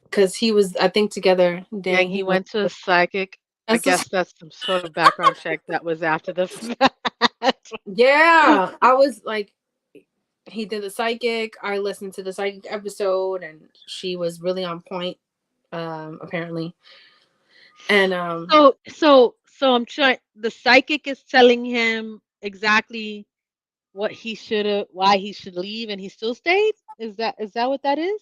Because he was, I think, together. Dang, Then he he went. went to a psychic. I That's guess just, that's some sort of background check that was after the fact. yeah. I was like, he did the psychic. I listened to the psychic episode, and she was really on point. Apparently, and So I'm trying. The psychic is telling him exactly what he should have, why he should leave, and he still stayed. Is that what that is?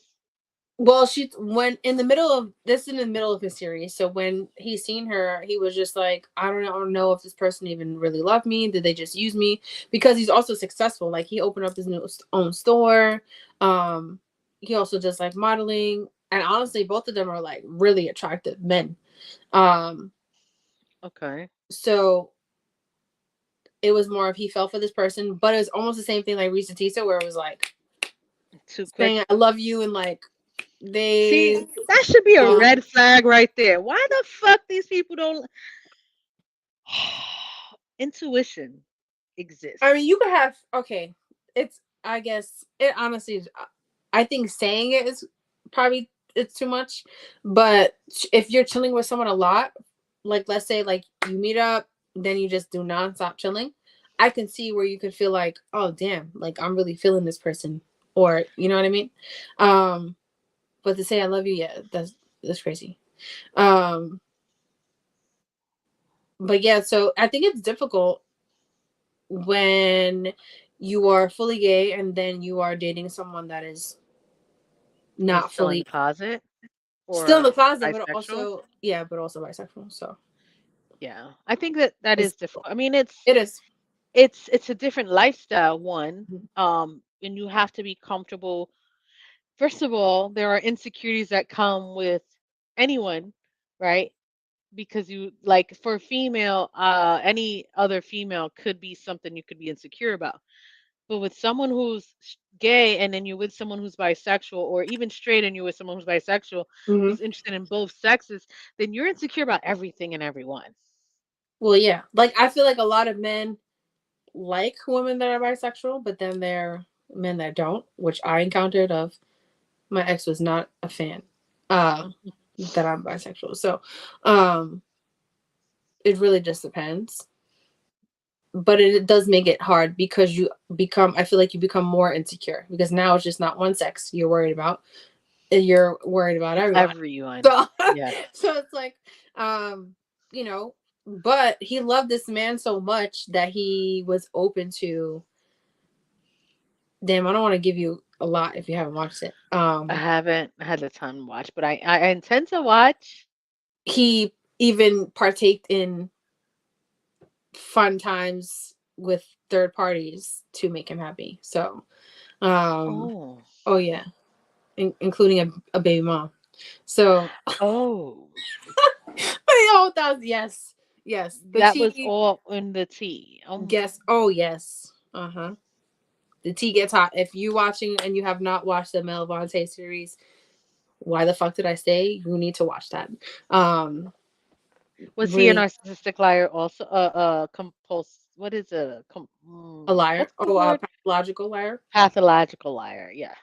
well, she when in the middle of this in the middle of his series. So when he seen her, he was just like, I don't know if this person even really loved me. Did they just use me? Because he's also successful. Like he opened up his own store. Um, he also does like modeling, and honestly, both of them are like really attractive men. Um, Okay. so it was more of he fell for this person, but it's almost the same thing like Risa Tisa, where it was like Too quick. saying I love you and like See, they that should be a um red flag right there. Why the fuck these people don't intuition I mean exists. you could have okay. It's I guess it honestly is I think saying it is probably it's too much. But if you're chilling with someone a lot, like let's say like you meet up, then you just do nonstop chilling, I can see where you could feel like, oh damn, like I'm really feeling this person. Or you know what I mean? Um but to say I love you, yeah, that's crazy. Um, but yeah, so I think it's difficult when you are fully gay and then you are dating someone that is And not still in the fully closet still in the or closet, but bisexual. also yeah, but also bisexual. So Yeah, I think that it's is difficult. I mean, it's it is. it's a different lifestyle one. Mhm. And you have to be comfortable. First of all, there are insecurities that come with anyone, right? because you like for female, any other female could be something you could be insecure about. But with someone who's gay and then you're with someone who's bisexual, or even straight and you're with someone who's bisexual, Hmm. who's interested in both sexes, then you're insecure about everything and everyone. Well, yeah. Like I feel like a lot of men like women that are bisexual, but then there are men that don't, which I encountered. Of my ex was not a fan that I'm bisexual. So, um, it really just depends. But it does make it hard because you become. I feel like you become more insecure because now it's just not one sex you're worried about. You're worried about everyone. Everyone. So, Yes. so it's like, um, you know. But he loved this man so much that he was open to. Damn, I don't want to give you a lot if you haven't watched it. I haven't had the time to watch, but I intend to watch. He even partaked in fun times with third parties to make him happy. So, um, Oh. oh yeah, including a baby mom. So, Oh. oh, that was, yes, yes. The That was tea, all in the tea. yes, oh yes, uh huh. The tea gets hot. If you watching and you have not watched the Mel Vontae series, why the fuck did I say you need to watch that? Um, Was he a really narcissistic liar also? What is a liar. what's the Oh, a word? pathological liar. Pathological liar. Yeah.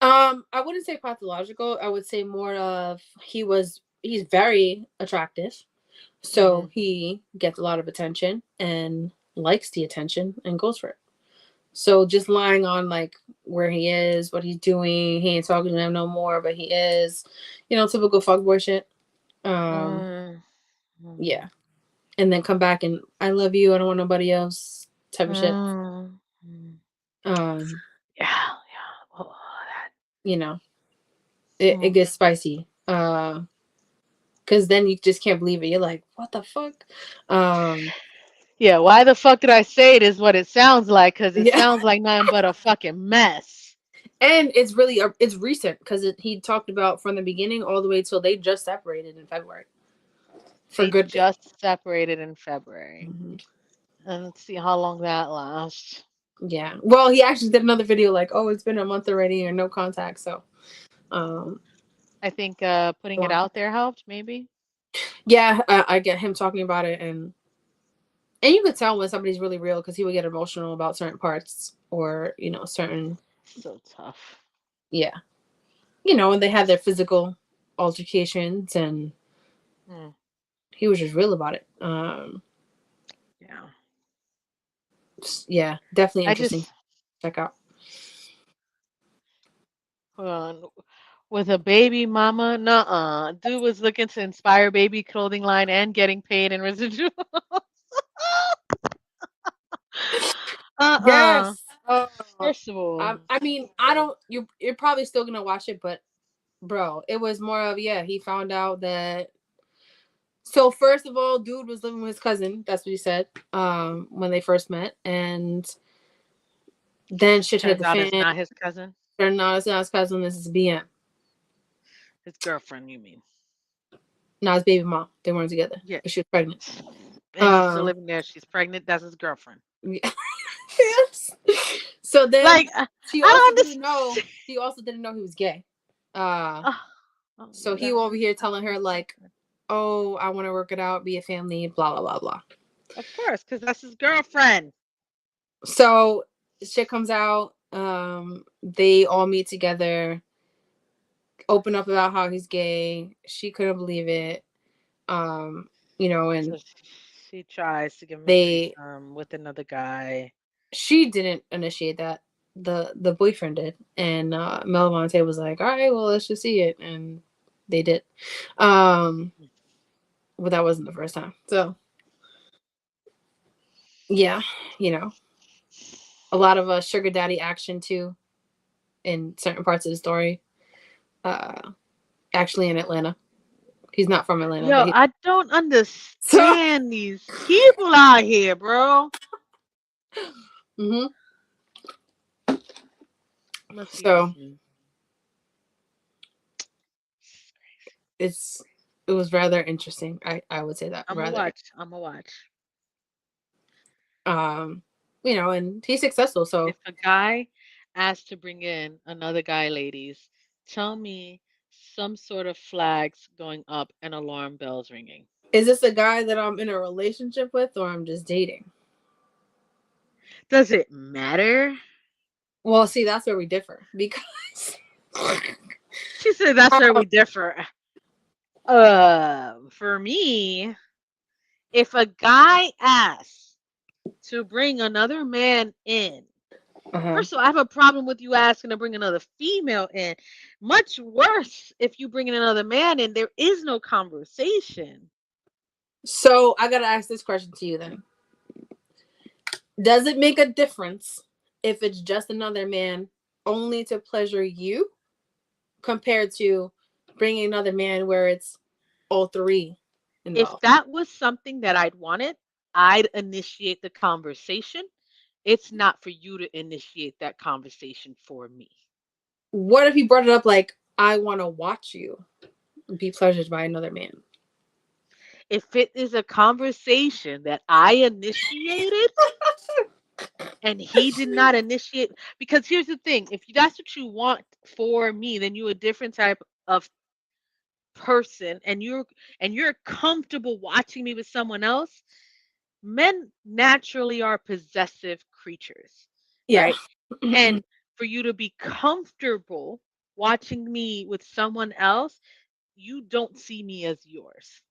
I wouldn't say pathological. I would say more of he's very attractive. So Hmm. he gets a lot of attention and likes the attention and goes for it. So just lying on like where he is, what he's doing, he ain't talking to them no more, but he is, typical fuckboy shit. Um, Mm. Mm. yeah. And then come back and I love you, I don't want nobody else type of shit. Mm. Mm. Um, Yeah. Yeah. Oh, you know, it mm. gets spicy. Because then you just can't believe it. You're like, what the fuck? Um, Yeah. Why the fuck did I say it? Is what it sounds like, because it yeah. sounds like nothing but a fucking mess. And it's really it's recent because he talked about from the beginning all the way till they just separated in February for They good. just separated in February, Hmm. and let's see how long that lasts. Yeah. Well, he actually did another video like, oh, it's been a month already and no contact. So, um, I think putting it well, out there helped, maybe. yeah, I get him talking about it, and you could tell when somebody's really real because he would get emotional about certain parts or certain, So tough. yeah, when they had their physical altercations and Mm. he was just real about it. Yeah. Yeah, definitely I interesting. just Check out. hold on. With a baby mama, nuh-uh. Dude was looking to inspire baby clothing line and getting paid in residual. Uh-uh. Yes. Uh, First of all, I mean, I don't. You're probably still gonna watch it, but bro, it was more of, yeah. He found out that. So first of all, dude was living with his cousin. That's what he said. When they first met, and then shit hit turns the out it's fan. not his cousin, Turned out it's not his cousin. This is BM, his girlfriend, you mean? not his baby mom. They weren't together, Yeah. but she was pregnant. And she's still Um, living there. She's pregnant. That's his girlfriend. yes. So then Like, she I also don't didn't know. understand. She also didn't know he was gay. Uh, Oh, oh, so he over whatever. here I telling don't her like, understand. "Oh, I want to work it out, be a family, blah blah blah blah." Of course, because that's his girlfriend. So shit comes out. They all meet together, open up about how he's gay. She couldn't believe it. Um, and So she tries to give him a they threesome with another guy. she didn't initiate that. The boyfriend did, and Mel Monte was like, "All right, well, let's just see it," and they did. Um, but that wasn't the first time. So yeah, you know, a lot of sugar daddy action too in certain parts of the story. Uh, actually in Atlanta. He's not from Atlanta, but Yo, he. I don't So. understand these people out here, bro. Hmm. Must be So just me. it's it was rather interesting. I would say that I'm gonna rather. watch. I'm gonna watch. Um, and he's successful. So If a guy asks to bring in another guy, ladies, tell me some sort of flags going up and alarm bells ringing. is this a guy that I'm in a relationship with, or I'm just dating? Does it matter? Well, see, that's where we differ because She said that's where um, we differ. For me, if a guy asks to bring another man in, uh-huh. first of all, I have a problem with you asking to bring another female in. Much worse if you bring in another man in, there is no conversation. So I gotta ask this question to you then. Does it make a difference if it's just another man only to pleasure you compared to bringing another man where it's all three If involved? that was something that I'd wanted, I'd initiate the conversation. It's not for you to initiate that conversation for me. What if he brought it up like, I want to watch you be pleasured by another man? If it is a conversation that I initiated and he did not initiate, because here's the thing, if that's what you want for me, then you're a different type of person, and you're comfortable watching me with someone else. Men naturally are possessive creatures, Yeah. right? And for you to be comfortable watching me with someone else, you don't see me as yours.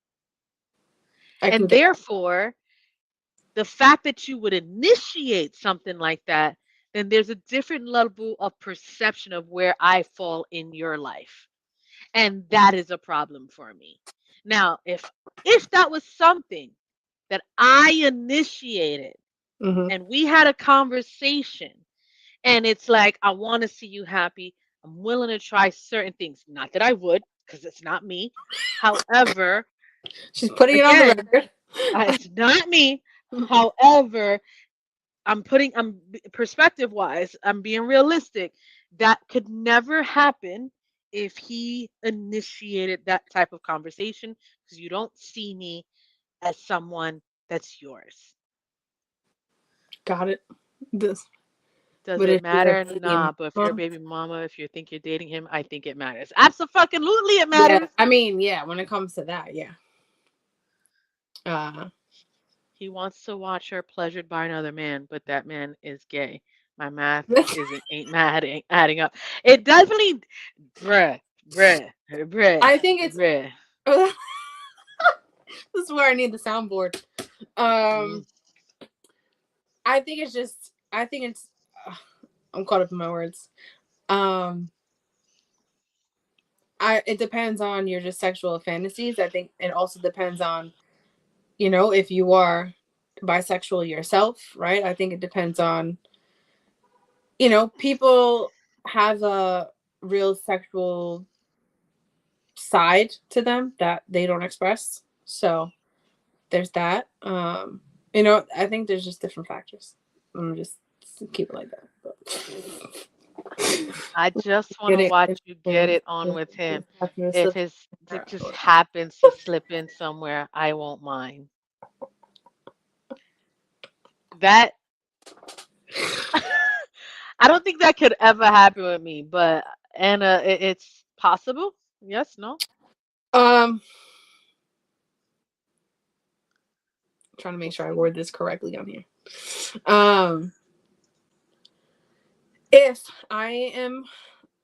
I can And get that. therefore, the fact that you would initiate something like that, then there's a different level of perception of where I fall in your life. And that is a problem for me. Now, if that was something that I initiated Hmm. and we had a conversation and it's like I want to see you happy, I'm willing to try certain things. Not that I would, because it's not me. However, She's putting it on the again, record. it's not me. However, I'm perspective wise, I'm being realistic. That could never happen if he initiated that type of conversation because you don't see me as someone that's yours. Got it. This, Does but it if she's a matter? baby Nah, but if you're a mama, baby mama, if you think you're dating him, I think it matters. Absolutely, it yeah. matters. I mean, yeah. When it comes to that, yeah. Uh, He wants to watch her pleasured by another man, but that man is gay. My math isn't ain't mad ain't adding up. It definitely, bruh, bruh, I think it's. bruh. This is where I need the soundboard. Mm. Um, I think it's just. I think it's. I'm caught up in my words. Um, It depends on your just sexual fantasies. I think it also depends on if you are bisexual yourself, right? I think it depends on people have a real sexual side to them that they don't express. So there's that. I think there's just different factors. I'm just keep it like that. I just want Get to it? watch you get it on with him. If Slip. his dick just happens to slip in somewhere, I won't mind. That I don't think that could ever happen with me, but it's possible. Yes, no. Um, trying to make We'll sure I see. word this correctly on here. Um, if I am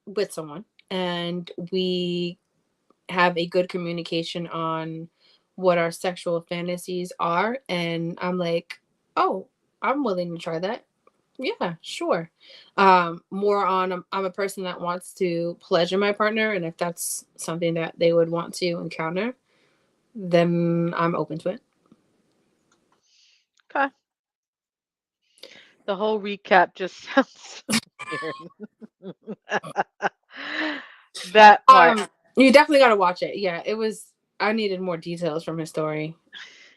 with someone and we have a good communication on what our sexual fantasies are, and I'm like, oh, I'm willing to try that. Yeah, sure. More on I'm a person that wants to pleasure my partner, and if that's something that they would want to encounter, then I'm open to it. Okay. The whole recap just sounds so weird. That part. You definitely got to watch it. Yeah, it was. I needed more details from his story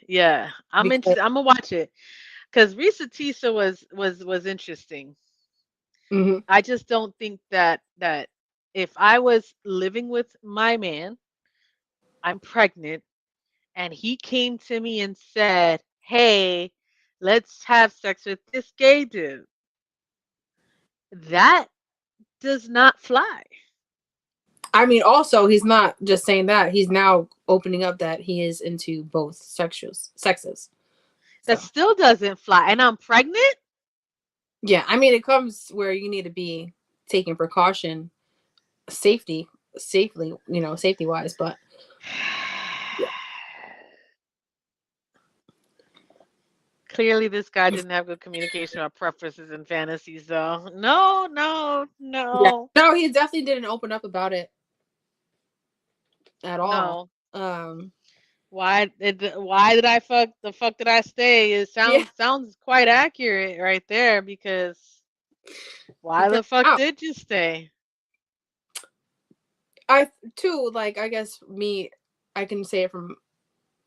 Yeah, I'm because. interested. I'm gonna watch it because Risa Tisa was interesting. Mhm. I just don't think that if I was living with my man I'm pregnant, and he came to me and said, "Hey, let's have sex with this gay dude." That does not fly. I mean, also, he's not just saying that. He's now opening up that he is into both sexes. That So, still doesn't fly. And I'm pregnant? yeah, I mean, it comes where you need to be taking precaution, safety, safely, safety wise. But yeah, Clearly, this guy didn't have good communication or preferences and fantasies, though. No, no, yeah. no, No, he definitely didn't open up about it at all. no. Um, Why did I fuck the fuck did I stay? It yeah, sounds quite accurate right there because why because the fuck oh, did you stay? I too like I guess me, I can say it from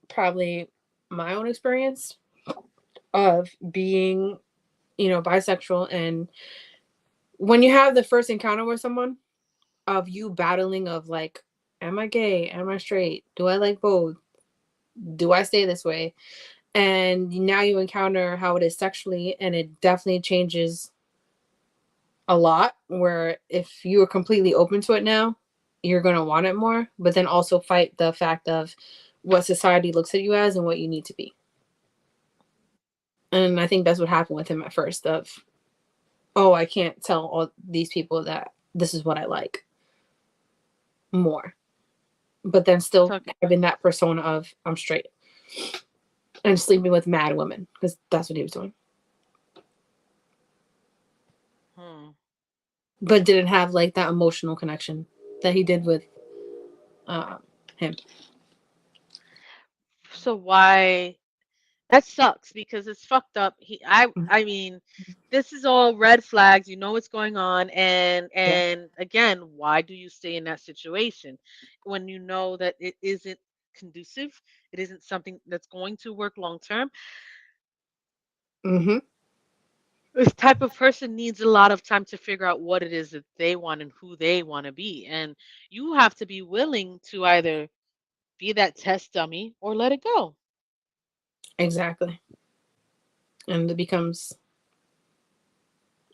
probably my own experience of being, bisexual, and when you have the first encounter with someone of you battling of like, am I gay? Am I straight? Do I like both? Do I stay this way? And now you encounter how it is sexually, and it definitely changes a lot. Where if you are completely open to it now, you're going to want it more, but then also fight the fact of what society looks at you as and what you need to be. And I think that's what happened with him at first of, oh, I can't tell all these people that this is what I like more. But then still Talk, having that persona of I'm straight and sleeping with mad women because that's what he was doing. hmm. But didn't have like that emotional connection that he did with uh, him. So why that sucks because it's fucked up. I mean, this is all red flags. You know what's going on, Yeah. and again, why do you stay in that situation when you know that it isn't conducive? It isn't something that's going to work long term. Mm-hmm. This type of person needs a lot of time to figure out what it is that they want and who they want to be, and you have to be willing to either be that test dummy or let it go. Exactly. And it becomes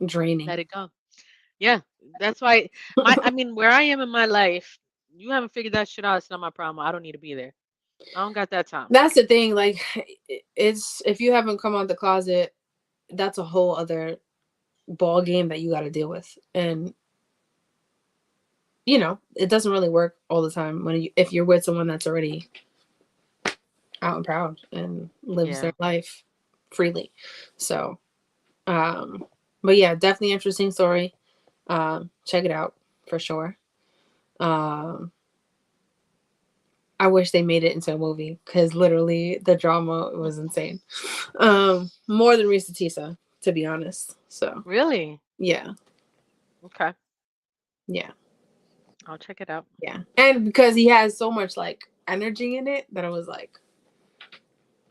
draining. Let it go. Yeah, that's why I mean, where I am in my life, you haven't figured that shit out. It's not my problem. I don't need to be there. I don't got that time. That's the thing. Like, it's if you haven't come out the closet, that's a whole other ball game that you got to deal with. And it doesn't really work all the time if you're with someone that's already out and proud and lives Yeah. their life freely. So, um, but yeah, definitely interesting story. Check it out for sure. Um, I wish they made it into a movie because literally the drama was insane. More than Risa Tisa, to be honest. So Really? yeah, Okay. yeah, I'll check it out. yeah, and because he has so much like energy in it that I was like,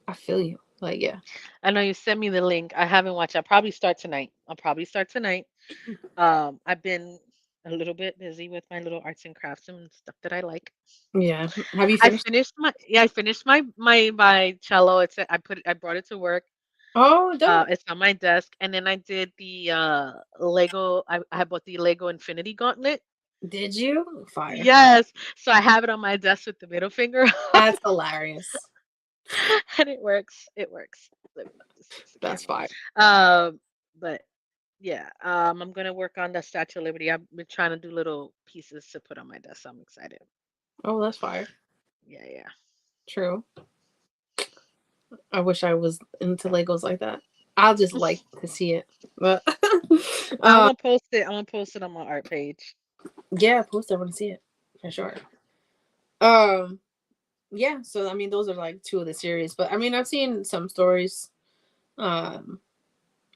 I feel you. Like, yeah, I know you sent me the link. I haven't watched. I'll probably start tonight. I'll probably start tonight. I've been a little bit busy with my little arts and crafts and stuff that I like. yeah. Have you finished? I finished my cello. I brought it to work. Oh, dope. It's on my desk, and then I did the Lego. I bought the Lego Infinity Gauntlet. Did you? Fire. Yes, so I have it on my desk with the middle finger up, That's hilarious. and it works. It works. Let me just fix the That's camera. fire. But yeah, I'm gonna work on the Statue of Liberty. I've been trying to do little pieces to put on my desk. So I'm excited. Oh, that's fire. Yeah, yeah. True. I wish I was into Legos like that. I'll just like to see it. But I'm uh gonna post it. I'm gonna post it on my art page. yeah, post I want to see it for sure. Um yeah, so I mean those are like two of the series, but I mean I've seen some stories, um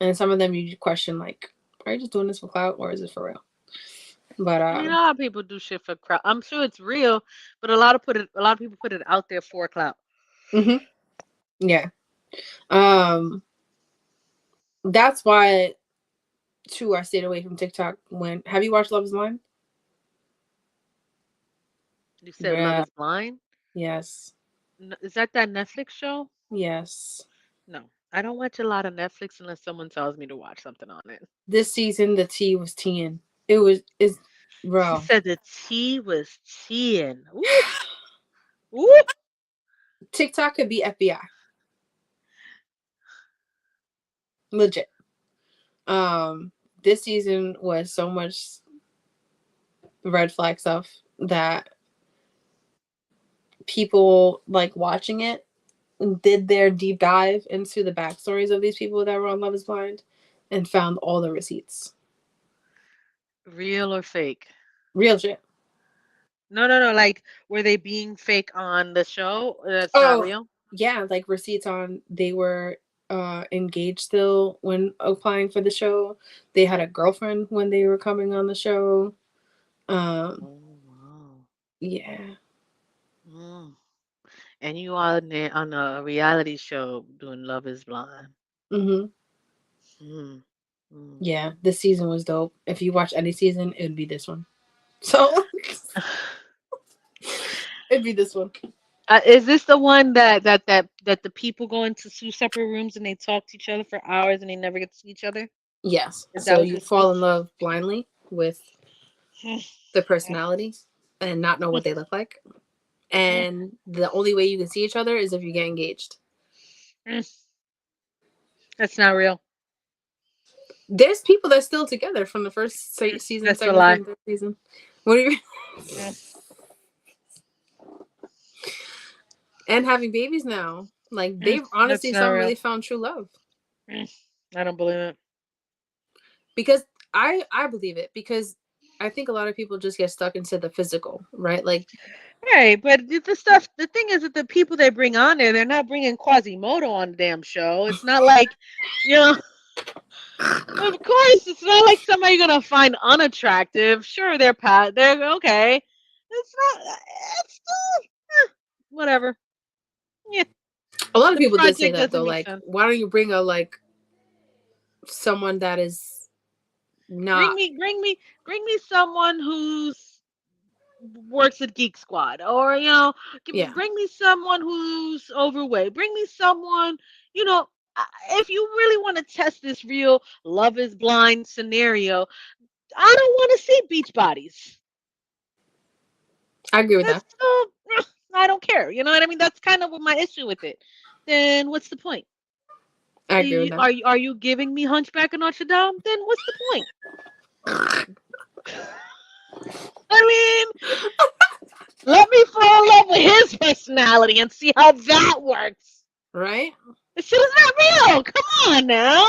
and some of them you question like, are you just doing this for clout or is it for real? But I mean, a lot of people do shit for crowd. I'm sure it's real, but a lot of people put it out there for clout. mhm, yeah. Um that's why too I stayed away from TikTok. When have you watched Love is Blind? You said love Yeah. is blind. Yes. Is that Netflix show? Yes. No, I don't watch a lot of Netflix unless someone tells me to watch something on it. This season, the tea was teeing. It was, is, She bro. said the tea was teaing. Ooh, ooh. TikTok could be FBI. Legit. Um, this season was so much red flag stuff that people like watching it did their deep dive into the backstories of these people that were on Love Is Blind and found all the receipts. Real or fake? Real shit. No, no, no. Like, were they being fake on the show? That's not Oh, real. yeah, like receipts on they were engaged still when applying for the show. They had a girlfriend when they were coming on the show. Um, Oh wow. yeah. Mm. And you on there on a reality show doing Love Is Blind. Mhm. Mm. Mm. Yeah, this season was dope. If you watch any season, it would be this one. So it'd be this one. Is this the one that the people go into two separate rooms and they talk to each other for hours and they never get to see each other? Yes. Is that So what you this fall in is? love blindly with the personality and not know what they look like. And the only way you can see each other is if you get engaged. That's not real. There's people that's still together from the first season, That's a second lie. season, third season. What do you Mm, and having babies now? Like they've That's honestly not some real. really found true love. Mm, I don't believe it. Because I believe it because I think a lot of people just get stuck into the physical, right? Like Right, but the stuff. The thing is that the people they bring on there, they're not bringing Quasimodo on the damn show. It's not like, you know. Of course, it's not like somebody you're gonna find unattractive. Sure, they're okay. It's not. It's still whatever. Yeah, a lot of the people did say project that doesn't though. make Like, sense. why don't you bring a like someone that is Bring not me, bring me, bring me someone who's works at Geek Squad, or yeah. bring me someone who's overweight. Bring me someone, you know. If you really want to test this real Love Is Blind scenario, I don't want to see beach bodies. I agree with that. That's I don't care. You know what I mean? That's kind of what my issue with it. Then what's the point? I agree with that. Are you giving me Hunchback of Notre Dame? Then what's the point? I mean, let me fall in love with his personality and see how that works. Right? This shit is not real. Come on now.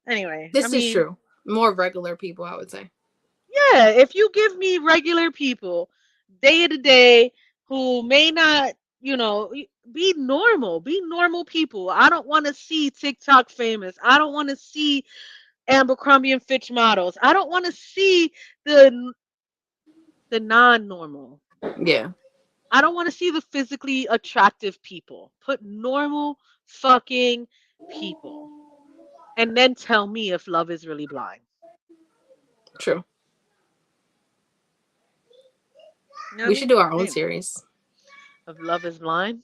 Anyway, I This is mean, true. More regular people, I would say. yeah, if you give me regular people day to day who may not, be normal people. I don't want to see TikTok famous. I don't want to see Abercrombie and Fitch models. I don't want to see the the non-normal. Yeah. I don't want to see the physically attractive people. Put normal fucking people and then tell me if love is really blind. True. You know what I We should mean? do our own Anyway, series. of love is blind.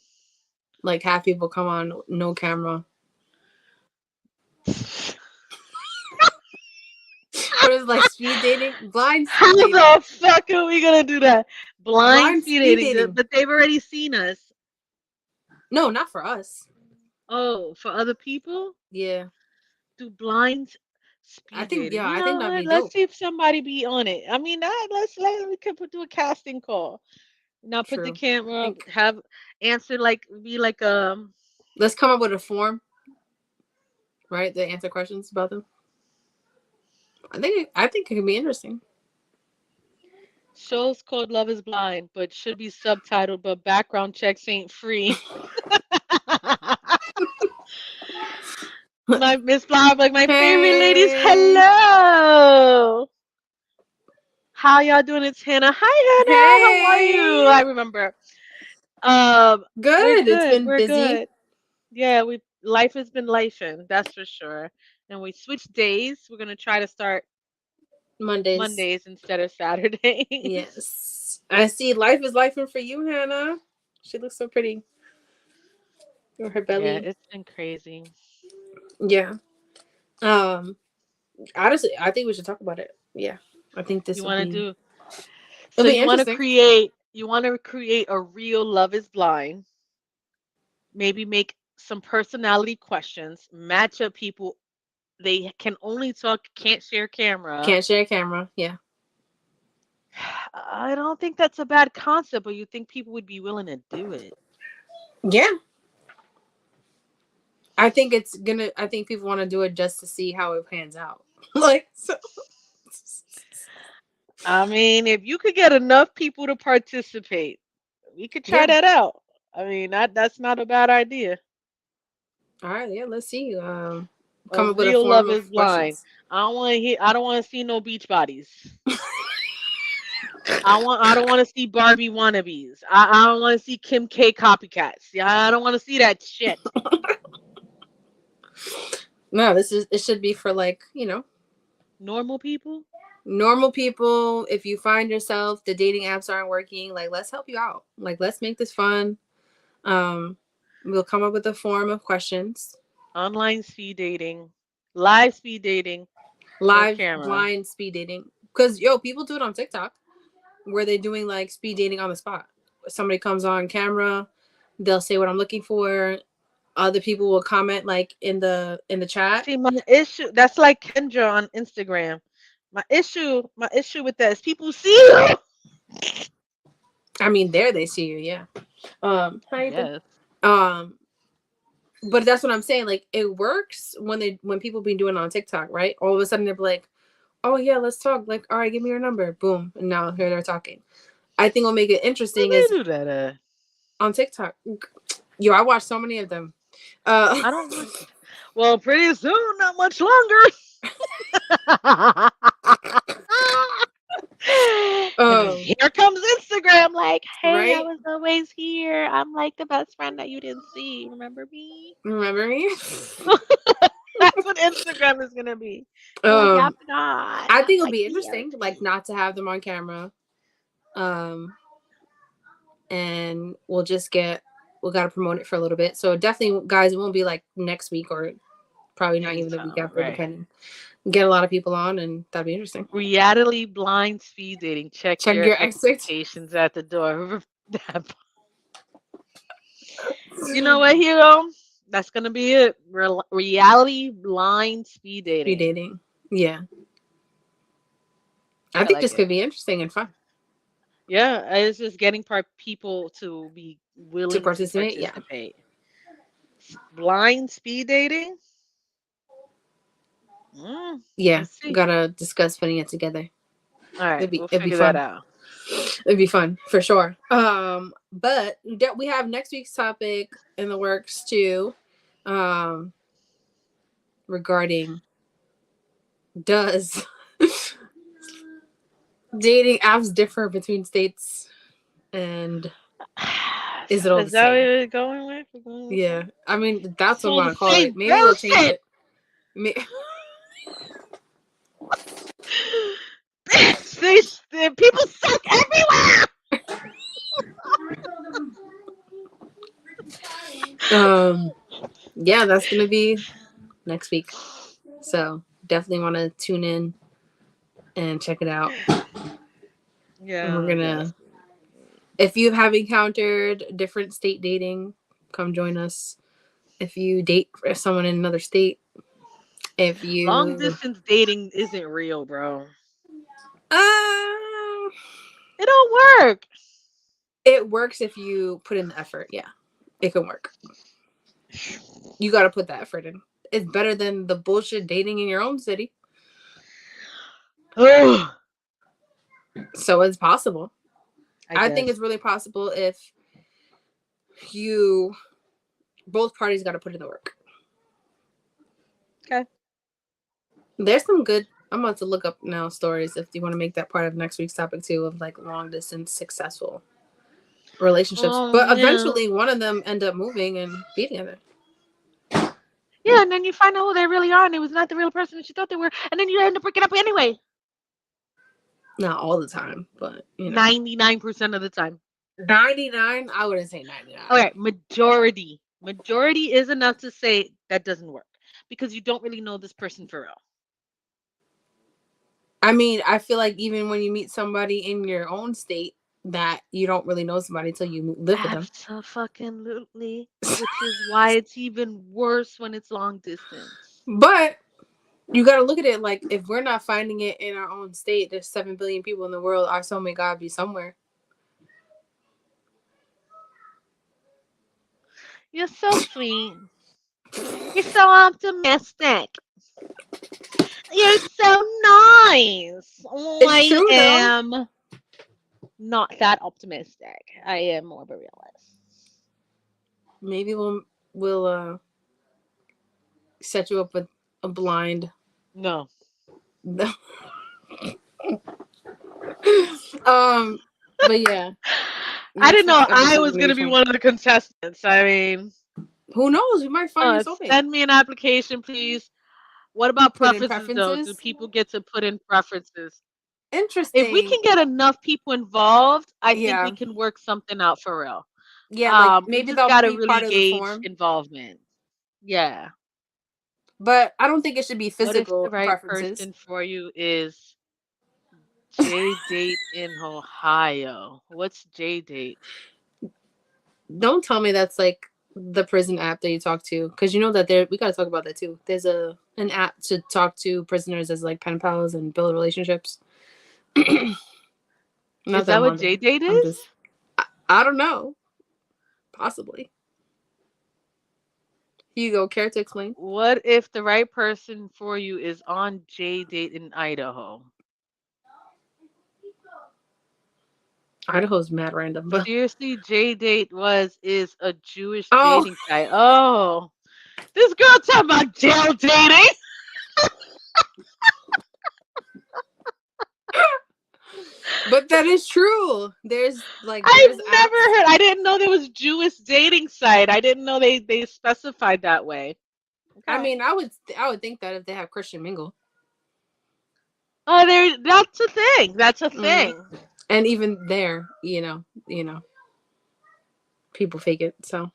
Like have people come on no camera. What is it, like speed dating? Blind How speed dating. the fuck are we gonna do that? Blind Blind speed speed dating, dating. but they've already seen us. No, not for us. Oh, for other people? Yeah. Do blind I speed think dating? yeah, You I think know that'd what? be Let's dope. see if somebody be on it. I mean, we could do a casting call. Now put the True. I camera up, think have answer like be like let's come up with a form, right? To answer questions about them. I think it can be interesting. show's called Love Is Blind, but should be subtitled, but background checks ain't free. My Miss Flower, like my favorite ladies. Hey. Hello. How y'all doing? It's Hannah. Hi, Hannah. How are you? Hey. I remember. We're Good. It's good. been We're busy. good. Yeah, we life has been lifing, that's for sure. And we switched days. We're gonna try to start Mondays. Mondays instead of Saturdays. Yes. I see life is life for you, Hannah. She looks so pretty. Or her Yeah, belly. it's been crazy. Yeah. Um. Honestly, I think we should talk about it. Yeah. I think You this will want to be. do It'll so be you want to interesting. create a real Love is Blind. Maybe make some personality questions, match up people. They can only talk, can't share camera. Can't share a camera. Yeah. I don't think that's a bad concept, but you think people would be willing to do it? Yeah. I think it's gonna. I think people want to do it just to see how it pans out. Like so. I mean, if you could get enough people to participate, we could try Yeah. that out. I mean, that's not a bad idea. All right. Yeah. Let's see. A Come up with a real form Love of is Blind. questions. I don't want to see no beach bodies. I don't want to see Barbie wannabes. I don't want to see Kim K copycats. Yeah, I don't want to see that shit. No, this is. It should be for like Normal people. normal people. If you find yourself the dating apps aren't working, like let's help you out. Like let's make this fun. Um, we'll come up with a form of questions. Online speed dating, live speed dating, no Live camera. blind speed dating. Because people do it on TikTok where they're doing like speed dating on the spot. Somebody comes on camera, they'll say what I'm looking for. Other people will comment like in the chat. See, my issue that's like Kendra on Instagram. My issue with that is people see you. I mean, there they see you, yeah. How you been? Yes. Um, but that's what I'm saying. Like it works when people be doing it on TikTok, right? All of a sudden they're like, "Oh yeah, let's talk." Like, all right, give me your number. Boom, and now here they're talking. I think what make it Where interesting is they do that at? on TikTok. Yo, I watch so many of them. Uh, I don't watch it. Well, pretty soon, not much longer. And then um, here comes Instagram, like, hey, I right? was always here. I'm like the best friend that you didn't see. Remember me? Remember me? That's what Instagram is gonna be. You're like, yeah, I um, forgot. I I'm think it'll like be here interesting, like too. not to have them on camera. Um, and we got to promote it for a little bit. So definitely, guys, it won't be like next week or probably not even the week Anytime, after, right? depending. Get a lot of people on, and that'd be interesting. Reality blind speed dating. Check Check your your expectations. expectations at the door. You know what, hero? That's gonna be it. Reality blind speed Speed dating. dating. Yeah, I I think like this it. could be interesting and fun Yeah, it's just getting people to be to willing to participate. Yeah, participate. Blind speed dating? yeah. Let's see. Gotta discuss putting it together. All right, It'd be we'll it'd be figure that fun. out. It'd be fun for sure. But we have next week's topic in the works too, um, regarding does dating apps differ between states and is it all the Is that what same? you're going with? We're going with Yeah, that? I mean that's It's what I all want the to call it. same Maybe we'll change bullshit. it. May- Bitch, people suck everywhere. um, yeah, that's gonna be next week. So definitely want to tune in and check it out. And we're Yeah, gonna, yes. if you have encountered different state dating, come join us. If you date someone in another state, if Long you, distance dating isn't real, bro. uh, It don't work. it works if you put in the effort. Yeah, it can work. You got to put that effort in. It's better than the bullshit dating in your own city. Ugh, So it's possible. I I think guess. it's really possible if you both parties got to put in the work. Okay. There's some good. I'm about to look up now stories if you want to make that part of next week's topic too of like long distance successful relationships. Oh But yeah. eventually, one of them end up moving and be together. Yeah, and then you find out who they really are, and it was not the real person that you thought they were, and then you end up breaking up anyway. Not all the time, but 99% of the time. 99. I wouldn't say 99. Okay, majority. Majority is enough to say that doesn't work because you don't really know this person for real. I mean, I feel like even when you meet somebody in your own state, that you don't really know somebody until you live with them. Absolutely. Which is why it's even worse when it's long distance. But you got to look at it like if we're not finding it in our own state, there's 7 billion people in the world. Our soulmate gotta be somewhere. You're so sweet. You're so optimistic. You're so nice. Oh, It's I true though. am not that optimistic. I am more of a realist. Maybe we'll set you up with a blind. No. But yeah, I didn't know next I episode was maybe gonna be change. one of the contestants. I mean, Who knows? We might find your soulmate. send me an application, please. What about Put in preferences, though? Do preferences. people get to put in preferences? If we Interesting. can get enough people involved, I think we Yeah. can work something out for real. Yeah, like We maybe just they'll gotta be part really of the gauge form. involvement. Yeah. But I don't think it should be What if the physical right preferences. person for you is J date in Ohio? What's J date? Don't tell me that's like the prison app that you talk to, because you know that we gotta talk about that too. There's an app to talk to prisoners as like pen pals and build relationships. Not Is that that I'm what on J there. date I'm is? just I don't know. Possibly. Hugo, care to explain? What if the right person for you is on J date in Idaho? Idaho's mad random, but Seriously, J date is a Jewish oh, dating site. Oh, this girl talking about jail dating. but that is true. There's I've never apps. heard. I didn't know there was Jewish dating site. I didn't know they specified that way. I Okay. mean, I would think that if they have Christian mingle, Oh, that's a thing. That's a mm. thing. And even there, people fake it. So,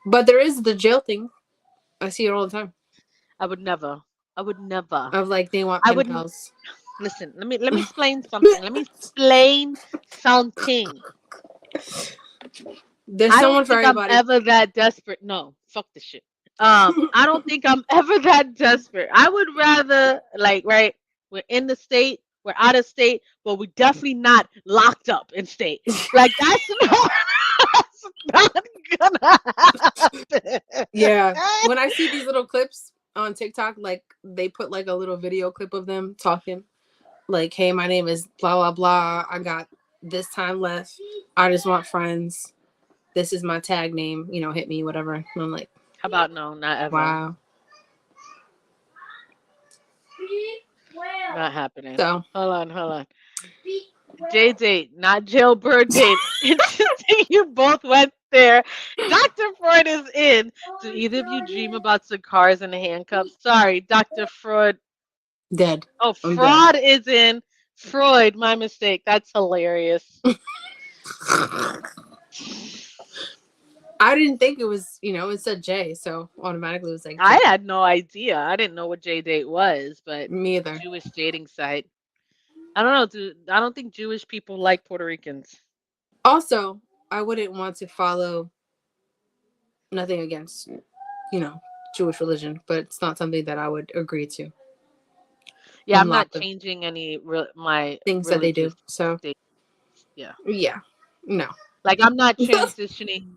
but there is the jail thing. I see it all the time. I would never. I would never. Of like they want I pen wouldn't pals. listen. Let me explain something. Let me explain something. There's I don't someone for think I'm everybody. ever that desperate. No, fuck this shit. I don't think I'm ever that desperate. I would rather right, we're in the state, we're out of state, but we're definitely not locked up in state. Like that's not gonna happen. Yeah. When I see these little clips on TikTok, like they put like a little video clip of them talking, like, "Hey, my name is blah blah blah. I got this time left. I just want friends. This is my tag name. Hit me, whatever." And I'm like, How about no, not ever. wow. Not happening. So Hold on. J date, not jailbird date. Interesting you both went there. Dr. Freud is in. Do either of you dream about cigars and handcuffs? Sorry, Dr. Freud. dead. Oh, I'm dead. fraud is in. Freud, my mistake. That's hilarious. I didn't think it was, it said J, so automatically it was like I J. had no idea. I didn't know what J date was, but Me either. Jewish dating site. I don't know. I don't think Jewish people like Puerto Ricans. Also, I wouldn't want to follow nothing against, Jewish religion, but it's not something that I would agree to. Yeah, In I'm not lots of changing any my things that they do. religious So, dates. Yeah. yeah. No. Like I'm not transitioning,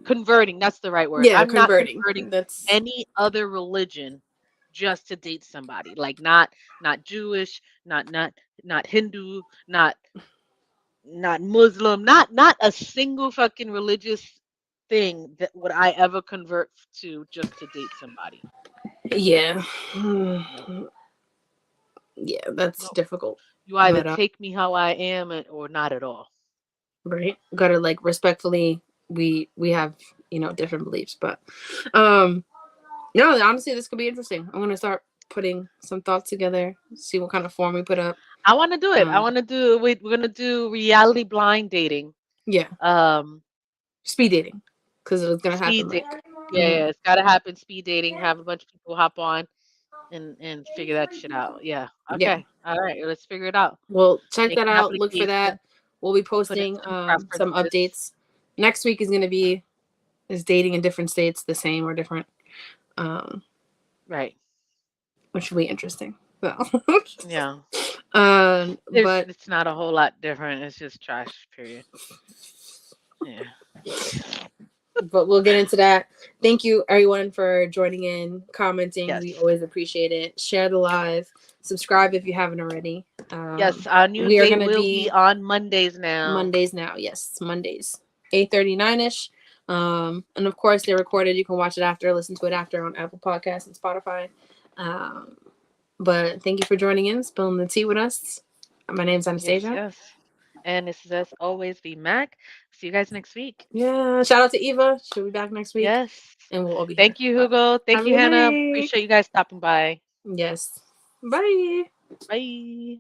converting. That's the right word. Yeah, I'm not converting. converting That's any other religion just to date somebody. Like not Jewish, not Hindu, not Muslim, not a single fucking religious thing that would I ever convert to just to date somebody. yeah. No, Yeah, that's no. difficult. You either But take me how I am or not at all. right. Gotta like respectfully we have, different beliefs. But no, honestly this could be interesting. I'm gonna start putting some thoughts together, see what kind of form we put up. I want to do it. I Um, want to do. We're gonna do reality blind dating. yeah, Um, speed dating, because it was gonna happen speed like. dating. Yeah, Mhm. yeah, it's gotta happen. Speed dating. Have a bunch of people hop on and figure that shit out. Yeah. Yeah. Okay. All right. Let's figure it out. Well, check Make that an out. Look for application. that. We'll be Put in posting some some preferences. updates. Next week is gonna be, is dating in different states the same or different? Um, Right. which will be interesting. So, Yeah. but It's not a whole lot different. It's just trash. Period. Yeah. we'll get into that. Thank you everyone for joining in, commenting. Yes. We always appreciate it. Share the live. Subscribe if you haven't already. Yes. Our new We are date gonna will be be on Mondays now. Mondays now. Yes, Mondays, 8:39ish. And of course they're recorded. You can watch it after, listen to it after on Apple Podcasts and Spotify. Um, but thank you for joining in, spilling the tea with us. My name's Yes. Anastasia. Yes. And this is as always the Mac. See you guys next week. Yeah, shout out to Eva. She'll be back next week, Yes. and we'll all be here. Thank you, Hugo. Thank Have a you, good Hannah. night. Appreciate you guys stopping by. Yes. Bye. Bye.